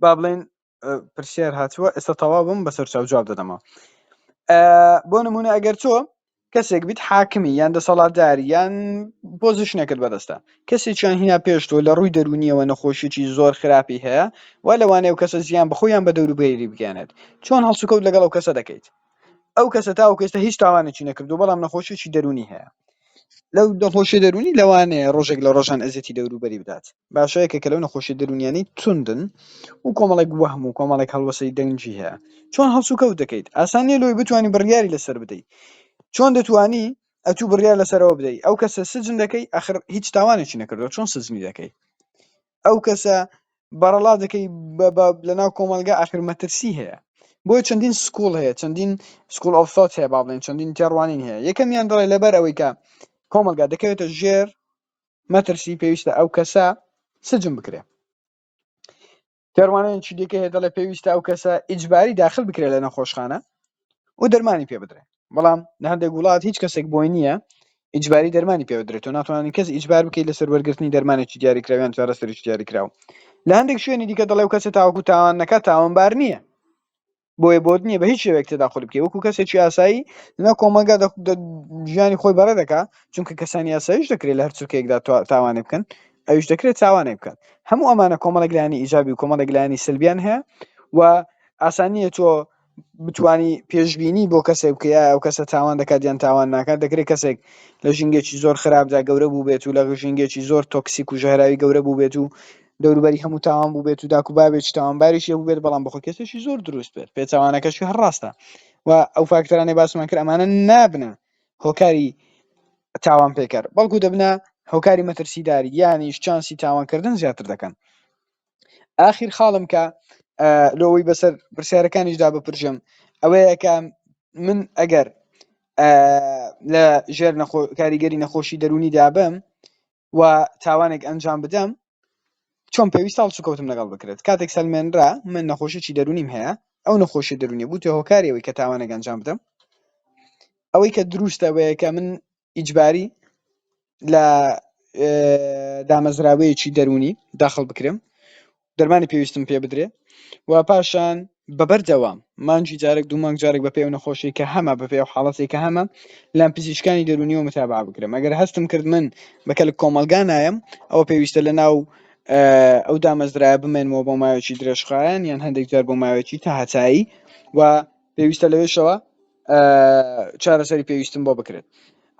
با بڵێن پرسیار هاتووە ئێستا تەواو بم بەسەر چاو جواب دەدەمەوە بۆ نمونە ئەگەر تۆ کەسێک بیت حاکمی یان دەسەڵاتداری یان پۆزیشنێکت بەدەستە کەسێکیان هینا پێش تۆ لە ڕووی دەرونیەوە نەخۆشیی زۆر خراپی هەیە وا لەوانەیە و کەسە زیان بەخۆیان بە دەوروبەری بگەێنێت چۆن هەڵسوکەوت لەگەڵ ئەو کەسە دەکەیت ئەو کەسە تاوەکو ئێستا هیچ تاوانێکی نەکردو بەڵام نەخۆشیی دەرونی هەیە لەو نەخۆشی دەرونی لەوانەیە ڕۆژێک لە ڕۆژان ئەزێتی دەوروبەری بدات باشەیەکە کە لەو نەخۆشی دەرونیانی توندن و کۆمەڵێک وەهم و کۆمەڵێک هەڵوەسەی دەنگی هەیە چۆن هەڵسوکەوت دەکەیت ئاسانیە لۆی بتوانانی بڕیاری لەسەر بدەیت چۆن دەتوانی ئەتوو بڕیار لەسەرەوە بدەیت ئەو کەسە سجن دەکەی ئاخر هیچ تاوانێکی نەکردەوە چۆن سزنی دەکەی ئەو کەسە بەڕەڵا دەکەی لەناو کۆمەلگا ئاخر مەترسی هەیە بۆ چەندین سکوڵ هەیە چەندین سکوڵ ئۆف ثۆت هەیە با بڵێن چەندین تێڕوانین هەیە یەکەمیان دەڵێ لەبەر ئەوەی کە کۆمەلگا دەکەوێتە ژێر مەترسی پێویستە ئەو کەسە سجن بکرێ تێڕوانەیەکی دیکە هەیە دەڵێ پێویستە ئەو کەسە ئیجباری داخل بکرێت لە نەخۆشخانە و دەرمانی پێ بدرێت بەڵام لە هەندێک وڵات هیچ کەسێک بۆی نییە ئیجباری دەرمانی پێ بدرێت و ناتوانانی کەس ئیجبار بکەیت لەسەر وەرگرتنی دەرمانێکی دیاریکراویان چارەسەرێکی دیاریکراوە لە هەندێک شوێنی دیکە دەڵێ و کەسە تاوەکو تاوان نەکات تاوانبار نییە بۆیە بۆت نییە بە هیچ شێوەیەک تێداخل بکەی وەکو کەسێکی ئاسایی لە کۆمەلگا ژیانی خۆی بەڕێ دەکات چونکە کەسانی یاساییش دەکرێت لە هەر چوکەیەکدا تاوانێ بکەن ئەویش دەکرێت تاوانێ بکات هەموو ئەمانە کۆمەڵێک لایانی ئیجابی و کۆمەڵێک لایانی سلبیان هەیە و ئاسانیە تۆ بتوانی پێشبینی بۆ کەسێک بکەیە ئەو کەسە تاوان دەکات یان تاوان ناکات دەکرێت کەسێک لە ژینگێکی زۆر خراپدا گەورە بوو بێت و لە ژینگێکی زۆر تۆکسیک و ژەهراوی گەورە بوو بێت و دەوروبەری هەموو تاوان بوو بێت و داکو بابێکی تاوانباریش بوو بێت بەڵام بەخۆ کەسێکی زۆر دروست بێت پێچاوانەکەشی هەڕاستە و ئەو فاکتۆرانەی باسمان کرد ئەمانە نابنە هۆکاری تاوان پێکەر بەڵکو دەبنە هۆکاری مەترسیداری یانیش چانسی تاوانکردن زیاتر دەکەن ئاخیر خاڵم کە لەوەی بەسەر پرسیارەکانیشدا بپرژم ئەوەیە کە من ئەگەر لە ژێر کاریگەری نەخۆشی دەرونی دابم و تاوانێک ئەنجام بدەم چۆن پێویستە هەڵسوکەوتم لەگەڵ بکرێت کاتێک سەلمێنرا من نەخۆشیی دەرونیم هەیە ئەو نەخۆشی دەرونی بوو تێ هۆکاریەوەی کە تاوانێک ئەنجام بدەم ئەوەی کە دروستە وەیە کە من ئیجباری لە دامەزراوەیەکی دەرونی داخل بکرێم دەرمانی پێویستم پێ بدرێ و پاشان بەبەردەوام مانجی جارێک دوو مانگ جارێک بە پێ و نەخۆشی کە هەمە بە پێ و حاڵەتی کە هەمە لام پزیشکانی دەرونیەوە متابع بکرێم ئەگەر هەستم کرد من بەکەل کۆمەلگا نایم ئەوە پێویستە لە ناو ئەو دامەزرایە بمێنمەوە بۆ ماوەیەکی درێژخایەن یان هەندێک جار بۆ ماوەیەکی تا هەتایی و پێویستە لەوێشەوە چارەسەری پێویستم بۆ بکرێت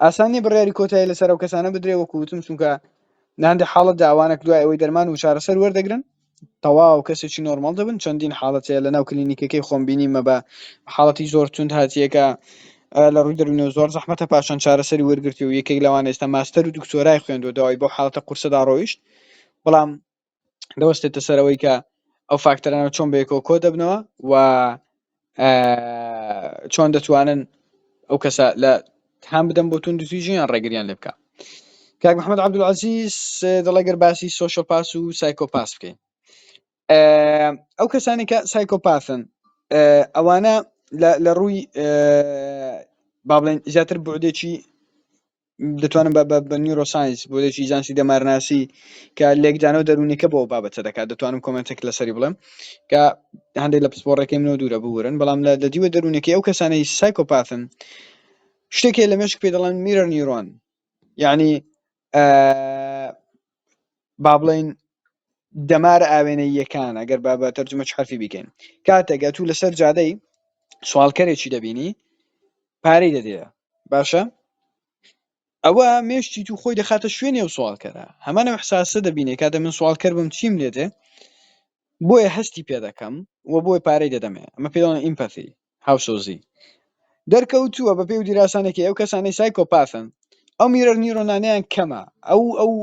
ئاسانی بڕیاری کۆتایی لەسەر ئەو کەسانە بدرێ وەکوتم چونکە ناندی حاڵەت داوانێک دوای ئەوەی دەرمان و چارەسەر وەردەگرن تەواو کەسێکی نۆرمال دەبن چەندین حاڵەتەیە لە ناو کلینیکەکەی خۆم بینیمە بە حاڵەتی زۆر تونند هاتیەکە لە ڕووی دەرونەوە زۆر زەحمەتە پاشان چارەسەری وەرگرتی و یەکێک لەوان ئێستا ماستەر و دکتۆرای خوێندووە داوای بۆ حاڵەتە قورسەدا ڕۆیشت بەڵام دەوەستێتە سەرەوەی کە ئەو فاکتەرانە چۆن بەیەکەوە کۆ دەبنەوە و چۆن دەتوانن ئەو کەسە لە هەم بدەم بۆ توندوتیژیان ڕێگریان لێ بکە. کاک محەممەد عەبدولعەزیز دەڵێ گەر باسی سۆشیۆ پاس و سایکۆپاس بکەین ئەو کەسانی کە سایکۆپاثن ئەوانە لە ڕووی با بڵێن زیاتر بۆدێکی دەتوانم بە نیورۆساینس بۆدێکی زانستی دەمارناسی کە لێکدانەوە دەرونیکە بۆ بابەتە دەکات دەتوانم کۆمنتێک لەسەری بڵێم کە هەندێک لە پسپۆڕەکەی منەوە دوورە بورن بەڵام لە دیوە دەرونەکەی ئەو کەسانەی سایکۆپاثن شتێکی لە مێشک پێ دەڵێن میرەر نیورۆن یعنی با بڵێن دەمارە ئاوێنەییەکان ئەگەر بە تەرجمەش حرفی بکەین کاتێکە تو لەسەر جادەی سوالکەرێکی دەبینی پارەی دەدێ باشە ئەوە مێشتی تو خۆی دەخاتە شوێنی ئەو سوالکەرە هەمانە احساسە دەبینێ کاتە من سوالکەر بم چیم لێدێ بۆیە هەستی پێ دەکەم و بۆی پارەی دەدەمێ ئەمە پێ دەڵێن ئیمپەثی هاوسۆزی دەرکەوتووە بە پێی و دیراسانێکی ئەو کەسانەی سایکۆپاثن ئەو میرەر نیورۆنانیان کەمە ئەو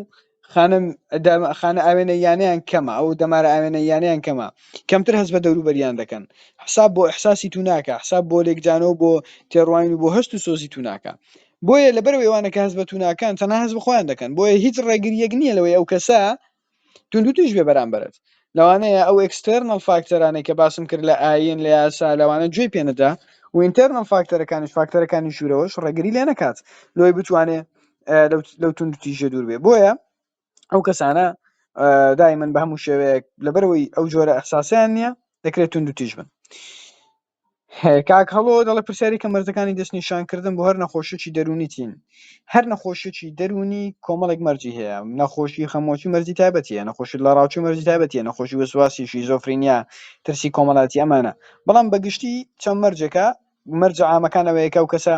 خانە ئاوێنەیانیان کەمە ئەو دەمارە ئاوێنەیانیان کەمە کەمتر هەست بە دەوروبەریان دەکەن حساب بۆ ئەحساسی تو ناکە حساب بۆ لێکجانەوە بۆ تێڕواین و بۆ هەست و سۆزی تو ناکە بۆیە لەبەرەوەی ئەوانە کە هەست بە تو ناکەن تەنها هەست بە خۆیان دەکەن بۆیە هیچ ڕێگریەک نییە لەوەی ئەو کەسە توندوتیژ بێ بەرامبەرت لەوانەیە ئەو ئەکستەرنەڵ فاکتەرانەی کە باسم کرد لە ئاین لە یاسا لەوانە گوێ پێنەدا و ئینتەرنەڵ فاکتەرەکانیش فاکتەرەکانی ژوورەوەش ڕێگری لێ نەکات لۆی بتوانێ لەو توندوتیژە دوور بێ بۆیە ئەو کەسانە دایمەن بە هەموو شێوەیەک لەبەرەوەی ئەو جۆرە ئەحساسیان نییە دەکرێت توندوتیژ بن کاک هەڵۆ دەڵێ پرسیاری کە مەرجەکانی دەستنیشانکردن بۆ هەر نەخۆشیی دەرونی تین هەر نەخۆشیی دەرونی کۆمەڵێک مەرجی هەیە نەخۆشی خەمۆکی مەرجی تایبەتیە نەخۆشی لە ڕاوچوو مەرجی تایبەتیە نەخۆشی وەسواسی شیزۆفرینیا ترسی کۆمەڵاتی ئەمانە بەڵام بەگشتی چەند مەرجەکە مەرجە عامەکانەوەیەکە و کەسە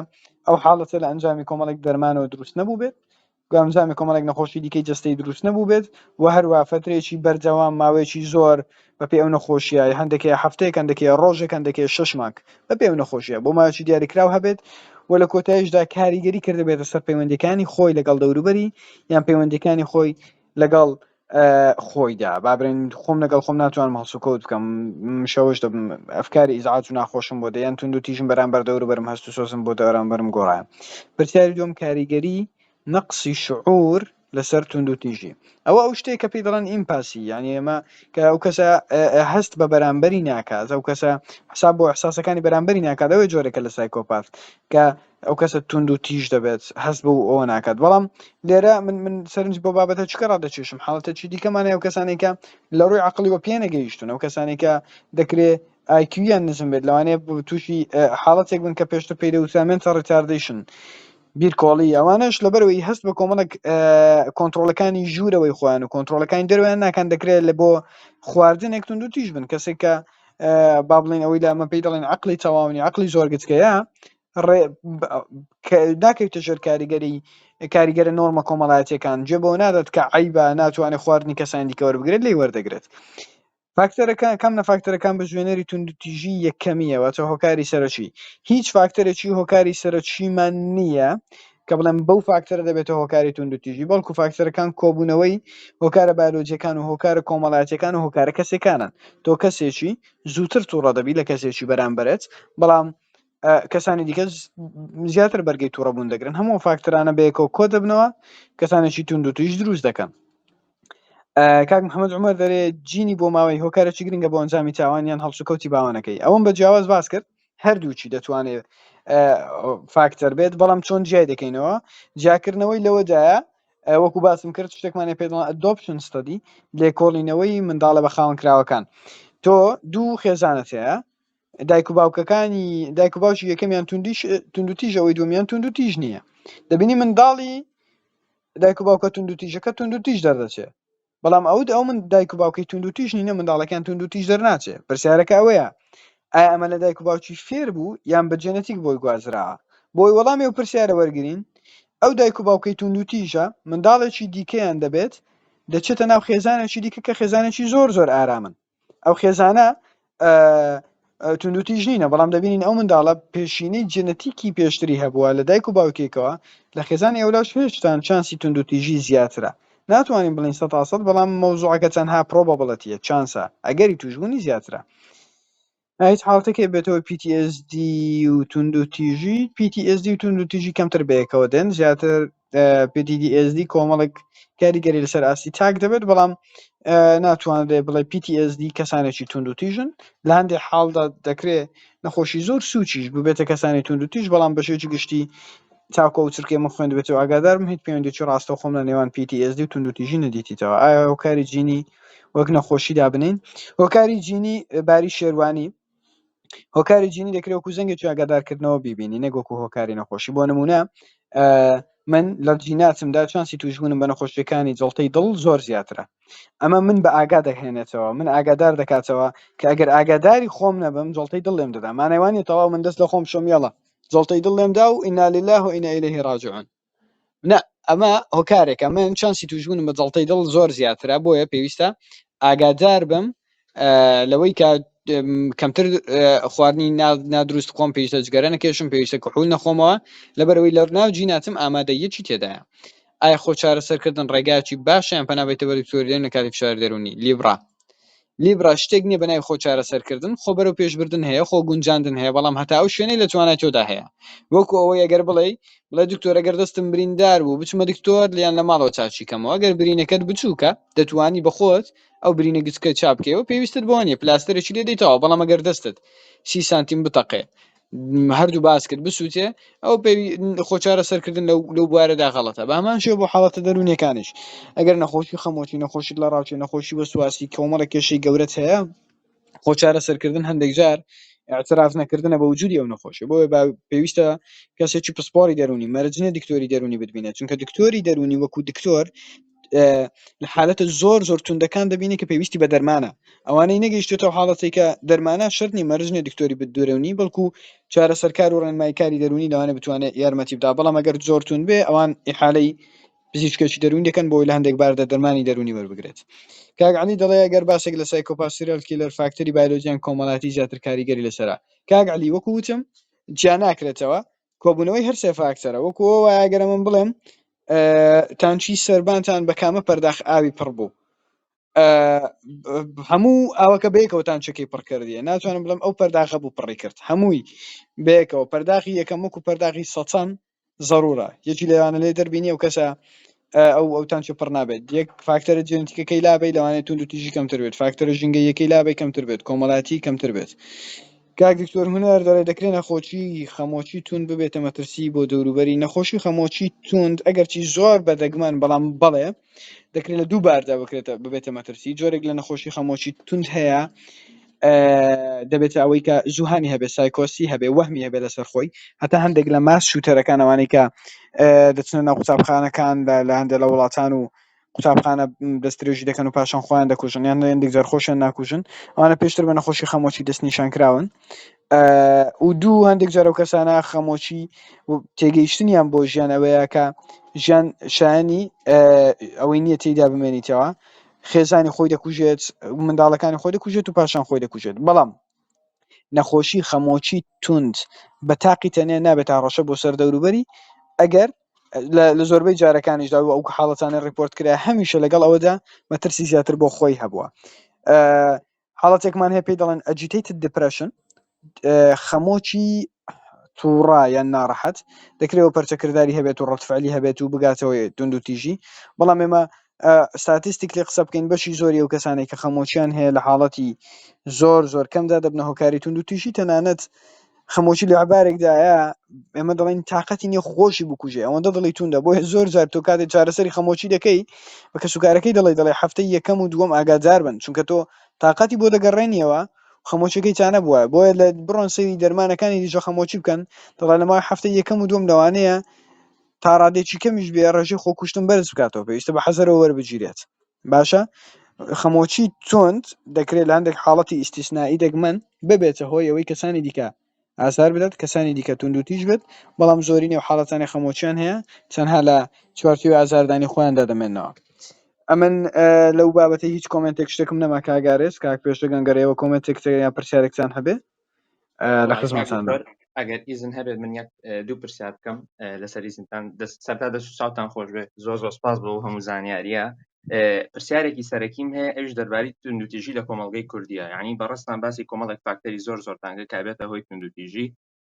ئەو حاڵەتە لە ئەنجامی کۆمەڵێک دەرمانەوە دروست نەبوو بێت گامزامی کۆمەڵێک نەخۆشی دیکەی جستەی دروست نەبوو بێت و هەروە فترێکی بەردەوام ماوەیەکی زۆر بەپێ ئەو نەخۆشیە هەندێکی هەفتەیەک هەندێکی ڕۆژێک هەندێکی 6 مانگ بەپێ ئەو نەخۆشیە بۆ ماوەیەکی دیاریکراو هەبێت و لە کۆتاییشدا کاریگەری کرده بێتە سەر پەیوەندیەکانی خۆی لەگەڵ دەوروبەری یان پەیوەندیەکانی خۆی لەگەڵ خۆیدا بابرێن خۆم لەگەڵ خۆم ناتوانم هەڵسوکەوت بکەم شەوش دەبم ئەفکاری ئیزعاج و ناخۆشم بۆ دەیان توندوتیژم بەرامبەر دەوروبەرم هەست و سۆزم بۆ دەرامبەرم گۆڕایە پرسیاری دوم کاریگەری نەقسی شعور لەسەر توندوتیژی ئەوە ئەو شتێک کە پێی دەڵێن ئیمپاسی یعنی ئێمە کە ئەو کەسە هەست بە بەرامبەری ناکات ئەو کەسە حساب بۆ ئەحساسەکانی بەرامبەری ناکات ئەوەی جۆرێکە لە سایکۆپاث کە ئەو کەسە توندوتیژ دەبێت هەست بە ئەوە ناکات بەڵام لێرە من سەرنج بۆ بابەتە چکە ڕادەچێشم حاڵەتێکی دیکەمانەیە ئەو کەسانێکە لە ڕووی عەقڵیوە پێ نەگەیشتون ئەو کەسانێکە دەکرێت IQ-یان نزم بێت لەوانەیە تووشی حاڵەتێک بن کە پێشتر پێی دەوترا mental retardation بیرکۆڵی ئەوانش لەبەرەوەی هەست بە کۆمەڵک کۆنتڕۆلەکانی ژوورەوەی خۆیان و کۆنتڕۆلەکانی دەرویان ناکەن دەکرێت لە بۆ خواردنێک توندوتیژ بن کەسێک کە با بڵێن ئەوەی لە ئەمە پێی دەڵێن عەقڵی تەواونی عەقڵی زۆر گچکەیە ناکەوێتە ژێر کاریگەرە نۆرمە کۆمەڵایەتیەکان جێ بۆ نادات کە عەیبە ناتوانێت خواردنی کەسانی دیکە وەربگرێت لێی وەردەگرێت فاکتەرەکان کام لە فاکتەرەکان بە ژوێنەری توندوتیژی یەکەمیە واتە هۆکاری سەرەکی هیچ فاکتەرێکی هۆکاری سەرەکیمان نییە کە بڵێم بەو فاکتەرە دەبێتە هۆکاری توندوتیژی بەڵکو فاکتەرەکان کۆبوونەوەی هۆکارە بایۆلۆجیەکان و هۆکارە کۆمەڵایەتیەکان و هۆکارە کەسێکانن تۆ کەسێکی زووتر تووڕە دەبی لە کەسێکی بەرامبەرت بەڵام کەسانی دیکە زیاتر بەرگەی تووڕەبوون دەگرن هەموو فاکتەرانە بەیەکەوە کۆ دەبنەوە کەسانێکی توندوتیژ دروست دەکەن کاک محەممەد عومەر دەرێ جینی بۆ ماوەی هۆکارێکی گرنگە بۆ ئەنجامی تاوانیان هەڵسوکەوتی باوانەکەی ئەوم بە جیاواز باس کرد هەردووچی دەتوانێت فاکتەر بێت بەڵام چۆن جیای دەکەینەوە جیاکردنەوەی لەوەدایە وەکو باسم کرد شتێکمانێ پێ ئەدۆپشن ستەدی لێکۆڵینەوەی منداڵە بە خاوەن کراوەکان تۆ دوو خێزانت هەیە دایک و باوکەکانی دایک و باوکی یەکەمیان توندوتیژ ئەوەی دومیان توندوتیژ نییە دەبینی منداڵی دایک و باوکە توندوتیژەکە توندوتیژ دەردەچێت بەڵام ئەو من دایک و باوکەی توندوتیژ نینە منداڵەکان توندوتیژ دەرناچێت پرسیارەکە ئەوەیە ئایا ئەمە لە دایک و باوکی فێر بوو یان بە جێنەتیک بۆی گوازراوە بۆی وەڵامی ئەو پرسیارە وەرگرین ئەو دایک و باوکەی توندوتیژە منداڵێکی دیکەیان دەبێت دەچێتە ناو خێزانێکی دیکە کە خێزانێکی زۆر زۆر ئارامن. ئەو خێزانە توندوتیژ نینە، بەڵام دەبینین ئەو منداڵە پێشینەی جنەتیکی پێشتری هەبووە لە دایک و باوکێکەوە لە خێزانی ئەولاش هێشتان چانسی توندوتیژی زیاترە. ناتوانین بڵین 100% بەڵام مەوزوعەکە چەندها پرۆبەبڵەتیە چانسە ئەگەری توشبوونی زیاترە. هیچ حاڵەتێکێ بێتەوە PTSD و توندوتیژی PTSD و توندوتیژی کەمتر بەیەکەوە دێن زیاتر PTSD کۆمەڵێک کاریگەری لەسەر ئاستی تاک دەبێت بەڵام ناتوانێت بڵێ PTSD کەسانێکی توندوتیژن لە هەندێک حاڵدا دەکرێت نەخۆشی زۆر سوچیش ببێتە کەسانی توندوتیژ بەڵام بەشێکی گشتی چاوکە و چرکێ من خوێن دەبێتەوە ئاگادارم هیچ پەیوەندێکی ڕاستەوخۆم لە نێوان PTSD و توندوتیژی نەدیتیتەوە. ئایا هۆکاری جینی وەک نەخۆشی دابنین؟ هۆکاری جینی باری شێروانی هۆکاری جینی دەکرێت وەکو زەنگێکی ئاگادارکردنەوە بیبینی نەگوەکو هۆکاری نەخۆشی. بۆ نمونە من لە جیناتمدا چانسی توشبوونم بە نەخۆشیەکانی جڵتەی دڵ زۆر زیاترە. ئەمە من بە ئاگا دەهێنێتەوە من ئاگادار دەکاتەوە کە ئەگەر ئاگاداری خۆم نەبم جڵتەی دڵ لێم دەدا مانەوانی تەواو من دەست لە خۆم شۆمیەڵە جڵتەی دڵ لێمدا و ئینا لله و ئینا ئیلەیهی ڕاجعون. نە ئەمە هۆکارێکە من چانسی توشبوونم بە جڵتەی دڵ زۆر زیاترە بۆیە پێویستە ئاگادار بم لەوەی کە کەمتر خواردنی نادروست خۆم پێویستە جگەرە نەکێشم پێویستە کحول نەخۆمەوە لەبەرەوەی لە ناو جیناتم ئامادەیەکی تێدایە. ئایا خۆ چارەسەرکردن ڕێگاکی باشیان پەنابێتە بەری دکتۆریدێن لە کاتی فشار دەرونی لیبرا شتێک نییە بەناوی خۆ چارەسەرکردن خۆ بەرەو پێشبردن هەیە خۆ گونجاندن هەیە بەڵام هەتا ئەو شوێنەی لە توانایەتەوەدا هەیە وەکو ئەوەی ئەگەر بڵێ دکتۆر ئەگەر دەستم بریندار بوو بچمە دکتۆر لیان لە ماڵەوە چاچیکەمەوە ئەگەر برینەکەت بچووکە دەتوانی بەخۆت ئەو برینە گچکە چاپکەوە پێویستت بۆ نیە پلاستەرێکی لێ دەیتەوە بەڵام ئەگەر دەستت 30 سانتیم بتەقێ هەردوو باس کرد بسووتێ ئەو خۆچارە سەرکردن لەو بوارەدا غەڵەتە بە هەمان شێوە بۆ حاڵەتە دەرونیەکانیش ئەگەر نەخۆشی خەمۆکی نەخۆشی لە ڕاوچێ نەخۆشی وەسواسی کۆمەڵە کێشەی گەورەت هەیە خۆچارە سەرکردن هەندێک جار اعتراف نەکردنە بە وجودی ئەو نەخۆشی بۆیە پێویستە کەسێکی پسپۆری دەرونی مەرجنە دکتۆری دەرونی ببینێت چونکە دکتۆری دەرونی وەکو دکتۆر لە حالەتە زۆر توندەکان دەبینێت کە پێویستی بە دەرمانە ئەوانەی نەگەیشتێتەوە حاڵەتی کە دەرمانە شەرنی مەرجنە دکتۆری بدورەونی بەڵکو چارەسەرکار و ڕێنماییکاری دەرونی لەوانە بتوانێت یارمەتی بدا بەڵام ئەگەر زۆر تون بێ ئەوان ئیحالەی پزیشکێکی دەرونی دەکەن بۆی لە هەندێک باردا دەرمانی دەرونی وەربگرێت. کاک عەلی دەڵێ ئەگەر باسێک لە سایکۆپاس سیریال کیلەر فاکتەری بایۆلۆجیان کۆمەڵایەتی زیاتر کاریگەری لەسەرە. کاک عەلی وەکو وتم جیا ناکرێتەوە کۆبوونەوەی هەر سێ فاکتەرە وەکو ئەوە ئەگەر من بڵێم تانچی سەربانتان بە کامە پەرداخ ئاوی پڕ بوو هەموو ئاوەکە بەیەکەوە تانچەکەی پڕ کردیە ناتوانم بڵێم ئەو پەرداخە بوو پڕی کرد هەمووی بەیەکەوە پەرداخی یەکەم وەکو پەرداخی سەچەند ضرورە یەکی لەوانە لێ دەربینی ئەو کەسە ئەو تانچە پڕ نابێت یەک فاکتەرە جێنتیکەکەی لابێت لەوانێت توندوتیژی کەمتر بێت فاکتەرە ژینگەیەکەی لابێت کەمتر بێت کۆمەڵایەتی کەمتر بێت. کاک دکتۆر هونەر دەڵێ دەکرێت نەخۆشی خەمۆکی توند ببێتە مەترسی بۆ دەوروبەری نەخۆشی خەمۆکی توند ئەگەرچی زۆر بەدەگمان بەڵام بەڵێ دەکرێت لە دوو باردا ببێتە مەترسی جۆرێک لە نەخۆشی خەمۆکی توند هەیە دەبێت ئەوەی کە زوهانی هەبێت سایکۆسی هەبێ وەهمی هەبێت لەسەر خۆی هەتا هەندێک لە ماس شوتەرەکان ئەوانەی کە دەچنە ناو قوتابخانەکان لە هەندێک لە وڵاتان و قوتابخانە دەستدرێژی دەکەن و پاشان خۆیان دەکوژن یان هەندێک جار خۆشیان ناکوژن ئەوانە پێشتر بە نەخۆشی خەمۆکی دەستنیشان کراون و دوو هەندێک جار ئەو کەسانە خەمۆکی تێگەیشتنیان بۆ ژیان ئەوەیە کە ژیان شایانی ئەوەی نییە تێیدا بمێنیتەوە خێزانی خۆی دەکوژێت منداڵەکانی خۆی دەکوژێت و پاشان خۆی دەکوژێت بەڵام نەخۆشی خەمۆکی توند بە تاقی تەنێ نابێت هاڕەشە بۆ سەر دەوروبەری ئەگەر لە زۆربەی جارەکانیشدا و ئەو حاڵەتانە ڕیپۆرت کرا هەمیشە لەگەڵ ئەوەدا مەترسی زیاتر بۆ خۆی هەبووە. حاڵەتێکمان هەیە پێی دەڵێن ئەجیتیتد دیپرەشن خەمۆکی تووڕا یان ناڕەحەت دەکرێتەوە پەرچەکردداری هەبێت و ڕەتفعلی هەبێت و بگاتەوە توندوتیژی بەڵام ئێمە ستاتیستیک لێ قسە بکەین بەشی زۆری ئەو کەسانێک کە خەمۆچیان هەیە لە حاڵەتی زۆر کەمدا دەبنە هۆکاری توندوتیژی تەنانەت خەمۆچی لە عبارێکدایە ئێمە دەڵێن تااقەتی نیە خۆشی بکوژێ ئەوەندە دڵی توندە بۆ زۆر جار تۆ کاتێک چارەسەری خەمۆچی دەکەی بە کەسوکارەکەی دەڵێ هەفتەی یەکەم و دووەم ئاگادار بن چونکە تۆ تااقەتی بۆ دەگەڕێنیەوە خەمۆچەکەی چانە بووە بۆیە لە بڕۆن سەری دەرمانەکانی دیژە خەمۆچی بکەن دەڵێن لەماوەی هەفتەی یەکەم و دووەم لەوانەیە تا ڕادێکی کەمیش بێ ڕێژەی خۆکوشتن بەرز بکاتەوە پێویستە بە حەزەرەوە وەربگیرێت باشە خەمۆچی توند دەکرێت لە هەندێک حاڵەتی ئیستیسنایی دەگمەن ببێتە هۆی ئەوەی کەسانی دیکە ئاسار بدات کەسانی دیکە توندوتیژ بێت بەڵام زۆرینەی و حاڵەتانی خەمۆچیان هەیە تەنها لە چوارچێوەی ئازاردانی خۆیان دەدەمێنەوە. ئەمن لەو بابەتی هیچ کۆمنتێک شتێکم نەما کاگارێز کاک پێشەگەنگەرەوە کۆمنتێک یان پرسیارێکتان هەبێ لە خزمەتتان بە ئەگەر ئیزن هەبێت من یەک دوو پرسیار بکەم لەسەر ئیزنتان سەرتا دەستان خۆش بێت زۆر سپاس بۆ هەموو زانیاریە پرسیارێکی سەرەکیم هەیە ئەوش دەربارەی توندوتیژی لە کۆمەڵگەی کوردیە یعنی بەڕستان باسی کۆمەڵێک فاکتەری زۆر تانگە کابێتە هۆی توندوتیژی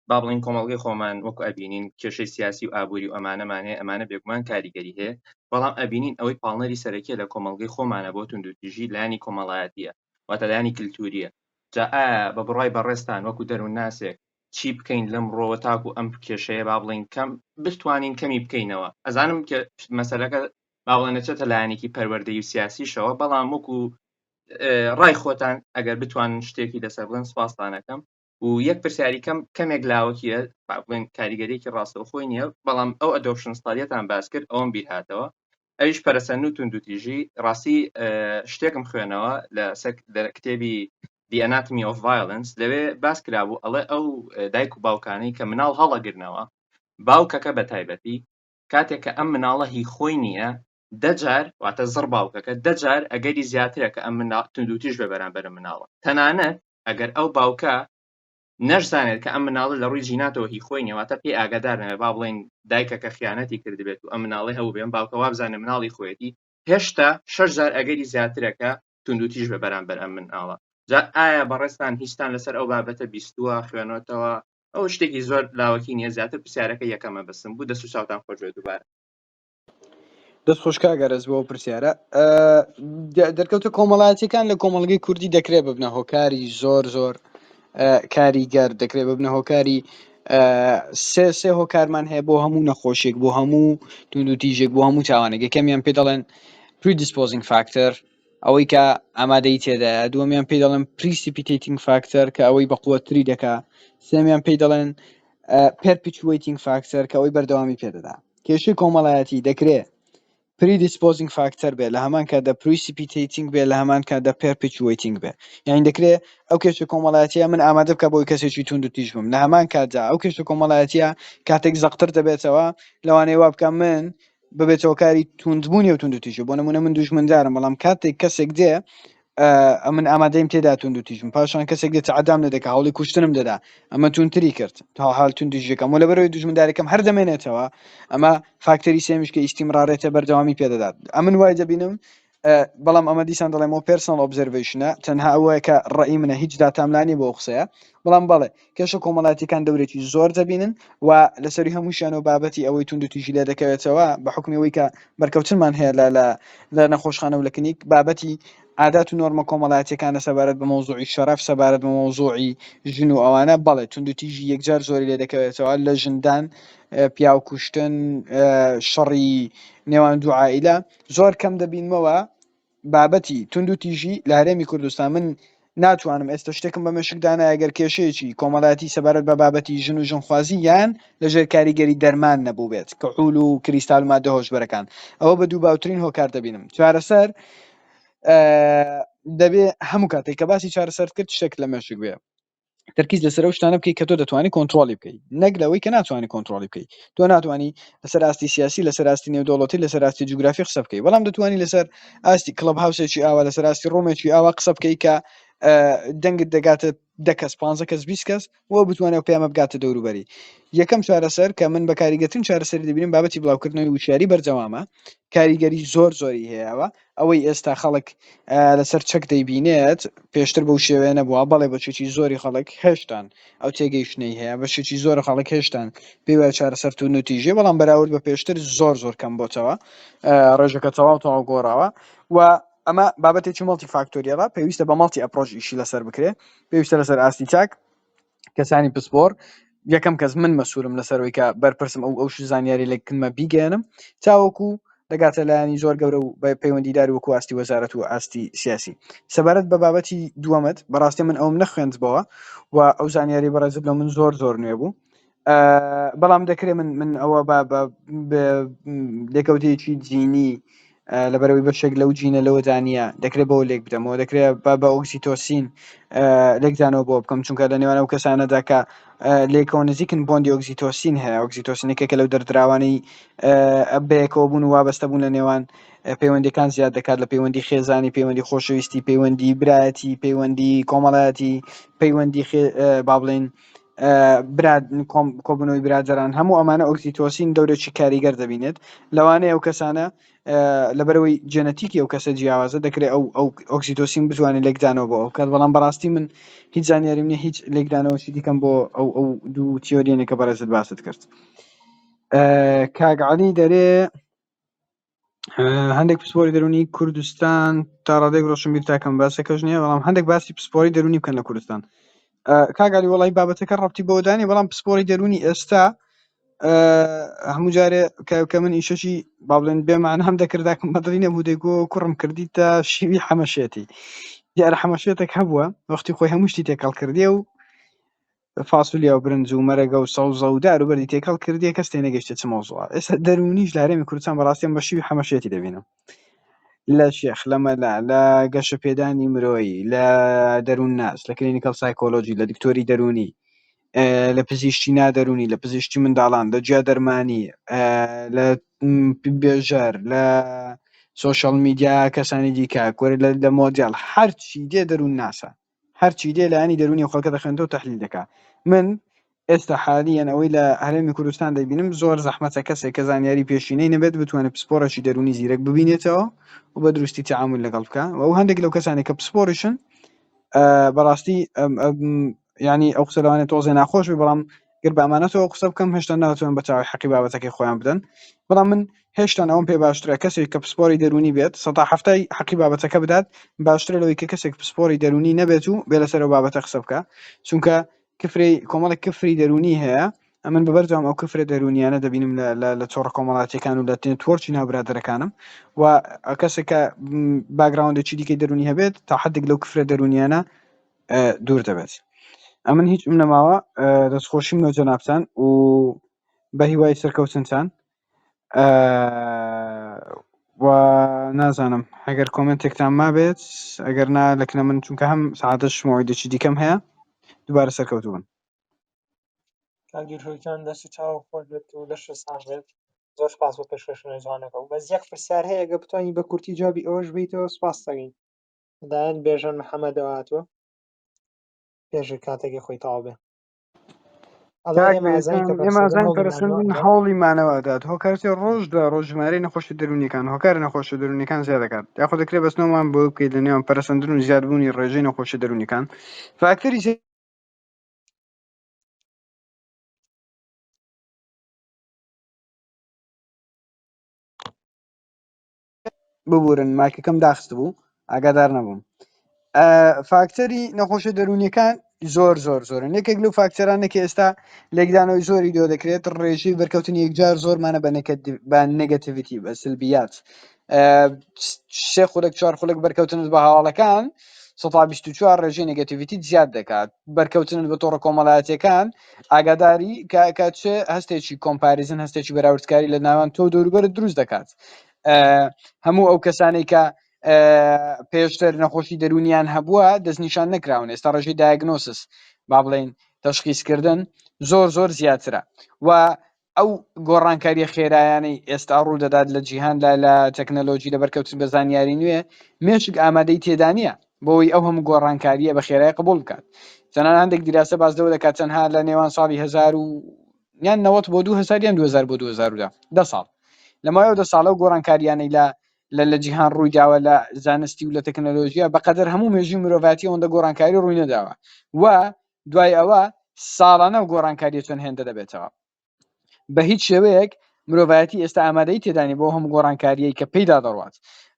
با بڵین کۆمەڵگەی خۆمان وەکو ئەبینین کێشەی سیاسی و ئابووری و ئەمانەمان هەیە ئەمانە بێگومان کاریگەری هەیە بەڵام ئەبینین ئەوەی پاڵنەری سەرەکیە لە کۆمەڵگەی خۆمانە بۆ توندوتیژی لایانی کۆمەڵایەتیە واتە لایانی کللتوریە جا بە بڕای بەڕێستان وەکو دەروونناسێک چی بکەین لەم ڕۆوە تاکو ئەم کێشەیە با بڵین کەم بتوانین کەمی بکەینەوە ئەزانم کە مەسەلەکە با بڵێنەچێتە لایەنێکی پەروەردەی و سیاسیشەوە بەڵام وەکو ڕای خۆتان ئەگەر بتوانن شتێکی لەسەر بڵێن سپاسدانەکەم و یەک پرسیاری کەمێک لاوەکیە بڵێن کاریگەریەکی ڕاستەوخۆی نییە بەڵام ئەو ئەدۆپشن ستالیەتان باس کرد ئەوم بیر هاتەوە ئەویش پەرەسەند و توندوتیژی ڕاستی شتێکم خوێنەوە لە کتێبی The Anatomy of Violence لەوێ باس کرابوو ئەڵێ ئەو دایک و باوکانەی کە مناڵ هەڵەگرنەوە باوکەکە بە تایبەتی کاتێک کە ئەم مناڵە هی خۆی نییە دەجار واتە زڕ باوکەکە دەجار ئەگەری زیاترە کە ئەم توندوتیژ بە بەرامبەر مناڵە تەنانەت ئەگەر ئەو باوکە نەشزانێت کە ئەم مناڵە لە ڕووی جیناتەوە هی خۆی نێواتە پێی ئاگادار نەبێت با بڵێن دایکەکە خیانەتی کردبێت و ئەم مناڵی هەبوو بێن باوکە وابزانێ مناڵی خۆیەتی هێشتا 6,000 ئەگەری زیاترەکە توندوتیژ بە بەرامبەر ئەم مناڵە جا ئایا بەڕێستان هیچتان لەسەر ئەو بابەتە بیستووە خوێنەوەتەوە ئەو شتێکی زۆر لاوەکی نییە زیاتر پرسیارەکە یەکەمە بەسم بوو دەست و چاوتان خۆش بێت دووبارە دەست خۆشکاگەرز بۆ پرسیارە دەرکەوتە کۆمەڵایەتەکان لە کۆمەڵگەی کوردی دەکرێت ببنە هۆکاری زۆر کاریگەر دەکرێت ببنە هۆکاری سێ هۆکارمان هەیە بۆ هەموو نەخۆشێک بۆ هەموو توندوتیژێک بۆ هەموو چاوانێک یەکەمیان پێ دەڵێن predisposing factor ئەوەی کە ئامادەی تێدایە دووەمیان پێی دەڵێن precipitating factor کە ئەوەی بە قووەتری دەکا سێمیان پێی دەڵێن perpetuating factor کە ئەوەی بەردەوامی پێدەدا کێشەی کۆمەڵایەتی دەکرێت predisposing factor بێ لە هەمان کاتدا precipitating بێ لە هەمان کاتدا perpetuating بێ یعنی دەکرێت ئەو کێشە کۆمەڵایەتیە من ئامادە بکە بۆی کەسێکی توندوتیژ بم لە هەمان کاتدا ئەو کێشە کۆمەڵایەتیە کاتێک زەقتر دەبێتەوە لەوانەیە وا بکەم من ببێتەوە کاری توندبوونی و توندوتیژە بۆ نمونە من دوژمندارم بەڵام کاتێک کەسێک دێ من ئامادەیم تێدا توندوتیژم پاشان کەسێک دێت عەدام لێ دەکا هەوڵی کوشتنم دەدا ئەمە توندتری کرد تا حال توندوتیژەکەم و لەبەرەوەی دوژمندارێکم هەر دەمێنێتەوە ئەمە فاکتەری سێمیش کە ئیستیمرارێتە بەردەوامی پێدەدات ئەمن وای دەبینم بەڵام ئەمە دیسان دەڵێمەوە پێرسۆنڵ ئۆبزەرویشنە تەنها ئەوەیە کە ڕەئی منە هیچ داتاملانی بۆ قسەیە بەڵام بەڵێ کێشە کۆمەڵاتیەکان دەورێکی زۆر دەبینن و لەسەری هەمووشیان و بابەتی ئەوەی توندوتیژی لێ دەکەوێتەوە بە حکمی ئەوەی کە بەرکەوتنمان هەیە لە نەخۆشخانە و لە کنیک بابەتی عادات و نۆرمە کۆمەڵایەتیەکانە سەبارەت بە مەوزوعی شەرەف سەبارەت بە مەوزوعی ژن و ئەوانە بەڵێ توندوتیژی یەکجار زۆری لێ دەکەوێتەوە لە ژندان پیاو کوشتن شەڕی نێوان دوو عائیلە زۆر کەم دەبینمەوە بابەتی توندوتیژی لە هەرێمی کوردستان من ناتوانم ئێستا شتێکم بە مەشکدانە ئەگەر کێشەیەکی کۆمەڵایەتی سەبارەت بە بابەتی ژن و ژنخوازی یان لەژێر کاریگەری دەرمان نەبوو بێت کە عول و کریستال و مادە هۆشبەرەکان ئەوە بە دوو باوترین هۆکار دەبینم چارەسەر دەبێ هەموو کاتێک کە باسی چارەسەر کرد شتێک لە مەشک بێ تەرکیز لەسەر ئەو شتانە بکەیت کە تۆ دەتوانانی کۆنتترۆلی بکەیت نەک لەوەی کە ناتوانانی کۆنتترۆلی بکەیت تۆ ناتوانانی لەسەر ئاستی سیاسی لەسەر ئاستی نێودوڵەتی لەسەر ئاستی جوگرافی قسە بکەیت بەڵام دەتوانانی لەسەر ئاستی کلب هاوسێکی ئاوا لەسەر ئاستی ڕۆمێکی ئاوا قسە بکەیت کە دەنگت دەگاتە 10 کەس 15 کەس 20 کەس وە بتوانێت پێمە بگاتە دەوروبەری یەکەم چارەسەر کە من بە کاریگەرترین چارەسەری دەبینم بابەتی بڵاوکردنەوەی وشیاری بەرجەوامە کاریگەری زۆری هەیەەوە ئەوەی ئێستا خەڵک لەسەر چەک دەیبینێت پێشتر بەو شێوەیە نەبووە بەڵێ بەچێکی زۆری خەڵک هێشتان ئەو تێگەیشتنەی هەیە بەشێکی زۆر خەڵک هێشتان پێی وایە چارەسەر توندوتیژێ بەڵام بەراورد بە پێشتر زۆر کەم بۆتەوە ڕێژەکە تەواو گۆڕاوە و ئەمە بابەتێکی مڵتی فاکتۆریەڵە پێویستە بە مڵتی ئەپڕۆژ ئیشی لەسەر بکرێت پێویستە لەسەر ئاستی چاک کەسانی پسپۆر یەکەم کەس من مەسوولم لەسەرەوەی کە بەرپرسم ئەو زانیاری لەکنمە بیگەێنم تاوەکو دەگاتە لایانی زۆر گەورە و بە پەیوەندیداری وەکو ئاستی وەزارەت و ئاستی سیاسی سەبارەت بە بابەتی دووەمەت بەڕاستی من ئەوم نەخوێندبەوە و ئەو زانیاری بەڕێزت لە من زۆر نوێ بوو بەڵام دەکرێت من ئەوە لێکەوتێکی جینی لەبەرەوەی بەشێک لەو جینە لەوە دانیە دەکرێت بەوە لێک بدەمەوە دەکرێت بە ئۆکسیتۆسین لێکدانەوە بۆ بکەم چونکە لە نێوان ئەو کەسانەدا کە لێکەوە نزیکن بۆندی ئۆکسیتۆسین هەیە ئۆکسیتۆسینێکێکە لەو دەردراوانەی بەیەکەوە بوون و وابەستە بوون لە نێوان پەیوەندیەکان زیاد دەکات لە پەیوەندی خێزانی پەیوەندی خۆشەویستی پەیوەندی برایەتی پەیوەندی کۆمەڵایەتی پەیوەندی با بڵێن کۆبوونەوەی برادەران هەموو ئەمانە ئۆکسیتۆسین دەورێکی کاریگەر دەبینێت لەوانەیە ئەو کەسانە لەبەرەوەی جەنەتیکی ئەو کەسە جیاوازە دەکرێت ئەو ئۆکسیتۆسین بتوانێت لێکدانەوە بۆ ئەو کات بەڵام بەڕاستی من هیچ زانیاریم نییە هیچ لێکدانەوەشی دیکەم بۆ ئەو دوو تیۆریانێکە بەڕێزت باست کرد کاگعالی دەرێ هەندێک پسپۆری دەرونی کوردستان تا ڕادێک ڕۆشن بیر تاکەم باسەکەش نییە بەڵام هەندێک باسی پسپۆری دەرونی بکەن لە کوردستان کاگالی وڵی بابەتەکە ڕەبتی بۆدانی بەڵام پسپۆری دەرونی ئێستا هەموو جارێ کە من ئیشەشی با بڵێن بێمان هەم دەکرداکەم بەدڵی نەبوو دەیگۆ کوڕم کردی تا شیوی حەمەشێتی دیارە حەمەشێتێک هەبووە وەختی خۆی هەمووشتی تێکەڵ کردیە و فاسولیا و برنج و مەرەگە و سەوزە و دار و بەردی تێکەڵ کردیە کەس تێنەگەیشتێت چ مەوزوعە ئێستا دەرونیش لە هەرێمی کوردستان بەڕاستیان بە شیوی حەمەشێتی دەبینم لە شێخ لە مەلا لە گەشە پێدانی مرۆیی لە دەروون ناس لە کلینیکەل سایکۆلۆجی لە دکتۆری دەرونی لە پزیشتی نادەرونی لە پزیشتی منداڵان لە جیا دەرمانی لە بێژەر لە سۆشەڵ میدیا کەسانی دیکە کۆرە لە مۆدیال هەرچی دێ دەروون ناسە هەرچی دێ لایانی دەرونی خەڵکە دەخێنەوە تەحلیل دەکات من ئێستا حالیان ئەوەی لە هەرێمی کوردستان دەبینم زۆر زەحمەتە کەسێک کە زانیاری پێشینەی نەبێت بتوانێت پسپۆرەشی دەرونی زیرەک ببینێتەوە و بە دروستی تعامل لەگەڵ بکە و ئەو هەندێک لەو کەسانی کە پسپۆرشن بەڕاستی ینی ئەو قسە لەوانێت تۆزێ ناخۆش بێ بەڵام گر بە ئەمانەتەوە قسە بکەم هێشتا ناتوانم بە چاوی حەقی بابەتەکەی خۆیان بدەن بەڵام من هێشتا ئەوم پێ باشترە کەسێک کە پسپۆری دەرونی بێت سەدا هەفتای حەقی بابەتەکە بدات باشترە لەوەی کە کەسێک پسپۆری دەرونی نەبێت و بێ لەسەر ئەو بابەتە قسە بکە چونکە کفری کۆمەڵێک کفری دەرونی هەیە ئەمن بەبەردەوام ئەو کفرە دەرونیانە دەبینم لە چۆڕە کۆمەڵاتیەکان و لە نێتوەرکی ناوبرادەرەکانم و کەسێک کە باگراوندێکی دیکەی دەرونی هەبێت تا حدێک لەو کفرە دەرونیانە دوور دەبێت ئەمن هیچ نەماوە دەستخۆشیم نۆ جەنابتان و بە هیوای سەرکەوتنتان و نازانم ئەگەر کۆمنتێکتان ما بێت ئەگەر نا لەکنە من چونکە هەم سعادەش مۆعیدێکی دیکەم هەیە دووبارە سەرکەوتوو بن کاگیرۆکان دەست چاو خۆش بێت و لەش ساش بێت زۆر سپاس بۆ پێشکەشەی جوانەکە و بەس یەک پرسیار هەیە ئەگە بتوانین بە کورتی جوابی ئەوەش بیتەوە سپاس دەکەین دایان بێژن محەممەدەوە هاتووە پێش کاتێکی خۆی تاوا بێ ئێمە ئازای پەرسەندن هەوڵی مانەوەدات هۆکارتی ڕۆژدا ڕۆژمارەی نەخۆشی دەرونیەکان هۆکار نەخۆشی دەرونیەکان زیاد دەکات یاخۆ دەکرێت بەستنەوەمان بۆ بکەیت لە نێوان پەرسەندن و زیادبوونی ڕێژەی نەخۆشی دەرونیەکان فاکتەری ببورن مایکەکەم داخست بوو ئاگادار نەبووم فاکتەری نەخۆشە دەرونیەکان زۆر زۆرن یەکێک لەو فاکتەرانێکی ئێستا لێکدانەوەی زۆری دۆ دەکرێت ڕێژەی بەرکەوتنی یەکجار زۆرمانە بە نێگەتیڤیتی بە سلبیات سێ خولێک چوار خولێک بەرکەوتنت بە هەواڵەکان 124 ڕێژەی نێگەتیڤیتی زیاد دەکات بەرکەوتنت بە تۆڕە کۆمەڵایەتیەکان ئاگاداری کاتچێ هەستێکی کۆمپاریزن هەستێکی بەراوردکاری لە ناوان تۆ دەوروبەرت دروست دەکات هەموو ئەو کەسانەی کە پێشتر نەخۆشی دەرونیان هەبووە دەستنیشان نەکراون ئێستا ڕێژەی دایگنۆسس با بڵێن تەشخیصکردن زۆر زیاترە و ئەو گۆڕانکاریە خێرایانەی ئێستا ڕوو دەدات لە جیهان لە تەکنەلۆژی لە بەرکەوتن بە زانیاری نوێ مێشک ئامادەی تێدا نیە بۆی ئەو هەموو گۆڕانکاریە بە خێرای قبول بکات تەنانەت هەندێک دیراسە باز لەوە دەکات تەنها لە نێوان ساڵی 1000 یان 90 بۆ 2000 یان 2000 بۆ 2010 ساڵ لەمایەوە 10 ساڵە و گۆڕانکاریانەی لە جیهان ڕووی داوە لە زانستی و لە تەکنەلۆژیا بەقەدەر هەموو مێژووی مرۆڤاتی ئەوەندە گۆڕانکاری ڕووی نەداوە و دوای ئەوە ساڵانە و گۆڕانکاریە چۆن هێندە دەبێتەوە بە هیچ شێوەیەک مرۆڤایەتی ئێستا ئامادەی تێدانی بۆ هەموو گۆڕانکاریەی کە پێیدا دەڕوات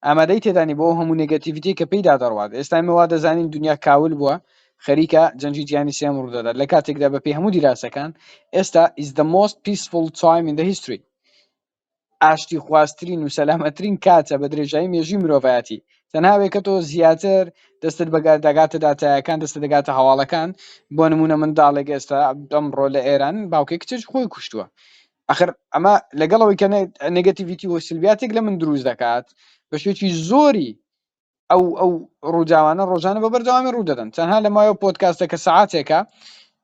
ئامادەی تێدانی بۆ هەموو نێگەتیڤیتی کە پێیدا دەڕوات ئێستا ئێمەوا دەزانین دنیا کاول بووە خەریکە جەنگی جیهانی سێم ڕوودەدات لە کاتێکدا بە پێی هەموو دیراسەکان ئێستا is the most peaceful time in the history ئاشتی خواستترین و سەلامەترین کاتە بە درێژایی مێژووی مرۆڤایەتی تەناوێکە تۆ زیاتر دەستت دەگاتە داتایەکان دەستە دەگاتە هەواڵەکان بۆ نمونە منداڵێک ئێستا ئەمڕۆ لە ئێران باوکێک کچێک خۆی کوشتووە ئەخر ئەمە لەگەڵەوەی کە نێگەتیڤیتی و سلبیاتێک لە من دروست دەکات بە شێوکی زۆری ئەو ڕووداوانە ڕۆژانە بە بەردەوامی ڕوو دەدەن تەنها لە مایە پۆدکاستە کە سەعاتێکە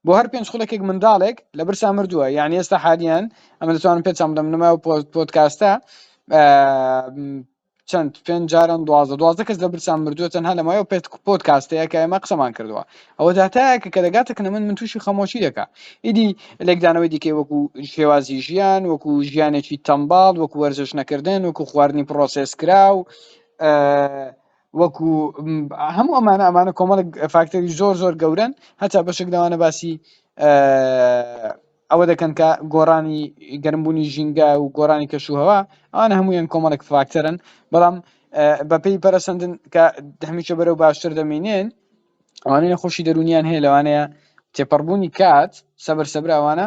بۆ هەر پێنج خولەکێک منداڵێک لە برسا مردووە یعنی ئێستا حالیان ئەمە دەتوانم پێچم بدەم لەمای پۆدکاستە چەند پێنج جاران 12 کەس لە برسان مردووە تەنها لە مایە پۆدکاستەیە کە ئێمە قسەمان کردووە ئەوە داتایەکە کە دەگاتەکە من تووشی خەمۆشی دەکا ئیدی لێکدانەوەی دیکەی وەکو شێوازی ژیان وەکو ژیانێکی تەمباڵ وەکو وەرزش نەکردن وەکو خواردنی پرۆسس کراو وەکو هەموو ئەمانە کۆمەڵک فاکتەری زۆر گەورن هەتا بەشێک لەوانە باسی ئەوە دەکەن کە گۆڕانی گەرمبوونی ژینگە و گۆڕانی کەشوهەوا ئەوانە هەموویان کۆمەڵێک فاکتەرن بەڵام بەپێی پەرسەندن کە هەمیشە بەرەو باشتر دەمێنێن ئەوانەی نەخۆشی دەرونیان هەیە لەوانەیە تێپەڕبوونی کات سەبەر ئەوانە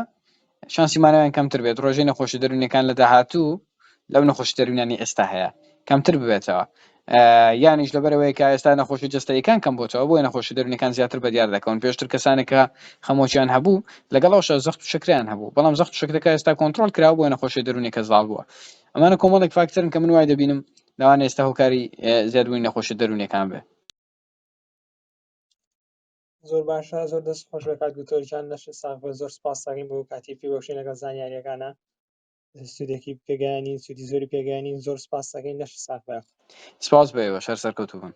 شانسی مانەوەیان کەمتر بێت ڕۆژەی نەخۆشی دەرونیەکان لە داهاتوو لەو نەخۆشی دەرونیانی ئێستا هەیە کەمتر ببێتەوە یانیش لەبەرەوەی کە ئێستا نەخۆشی جەستەیەکان کەم بۆتەوە بۆی نەخۆشی دەرونیەکان زیاتر بەدیار دەکەون پێشتر کەسانێکە خەمۆچیان هەبوو لەگەڵەوەشە زەخت و شکریان هەبوو بەڵام زەخت و شکرەکە ئێستا کۆنتڕۆل کراوە بۆی نەخۆشی دەرونیەکە زاڵ بووە ئەمانە کۆمەڵێک فاکتەرن کە من وای دەبینم لەوانە ئێستا هۆکاری زیادبوونی نەخۆشی دەرونیەکان بێ زۆر باشە زۆر دەست خۆش بە کات گوتۆریان نەشر ساغ زۆر سپاس دەکەین بۆ کاتی پێوەشی لەگەڵ زانیاریەکانە سودێکی پێگەیانی سودی زۆری پێگەیانی زۆر سپاس دەکەین نەشر ساغ سپاس بێەوە شەر سەرکەوتوو بن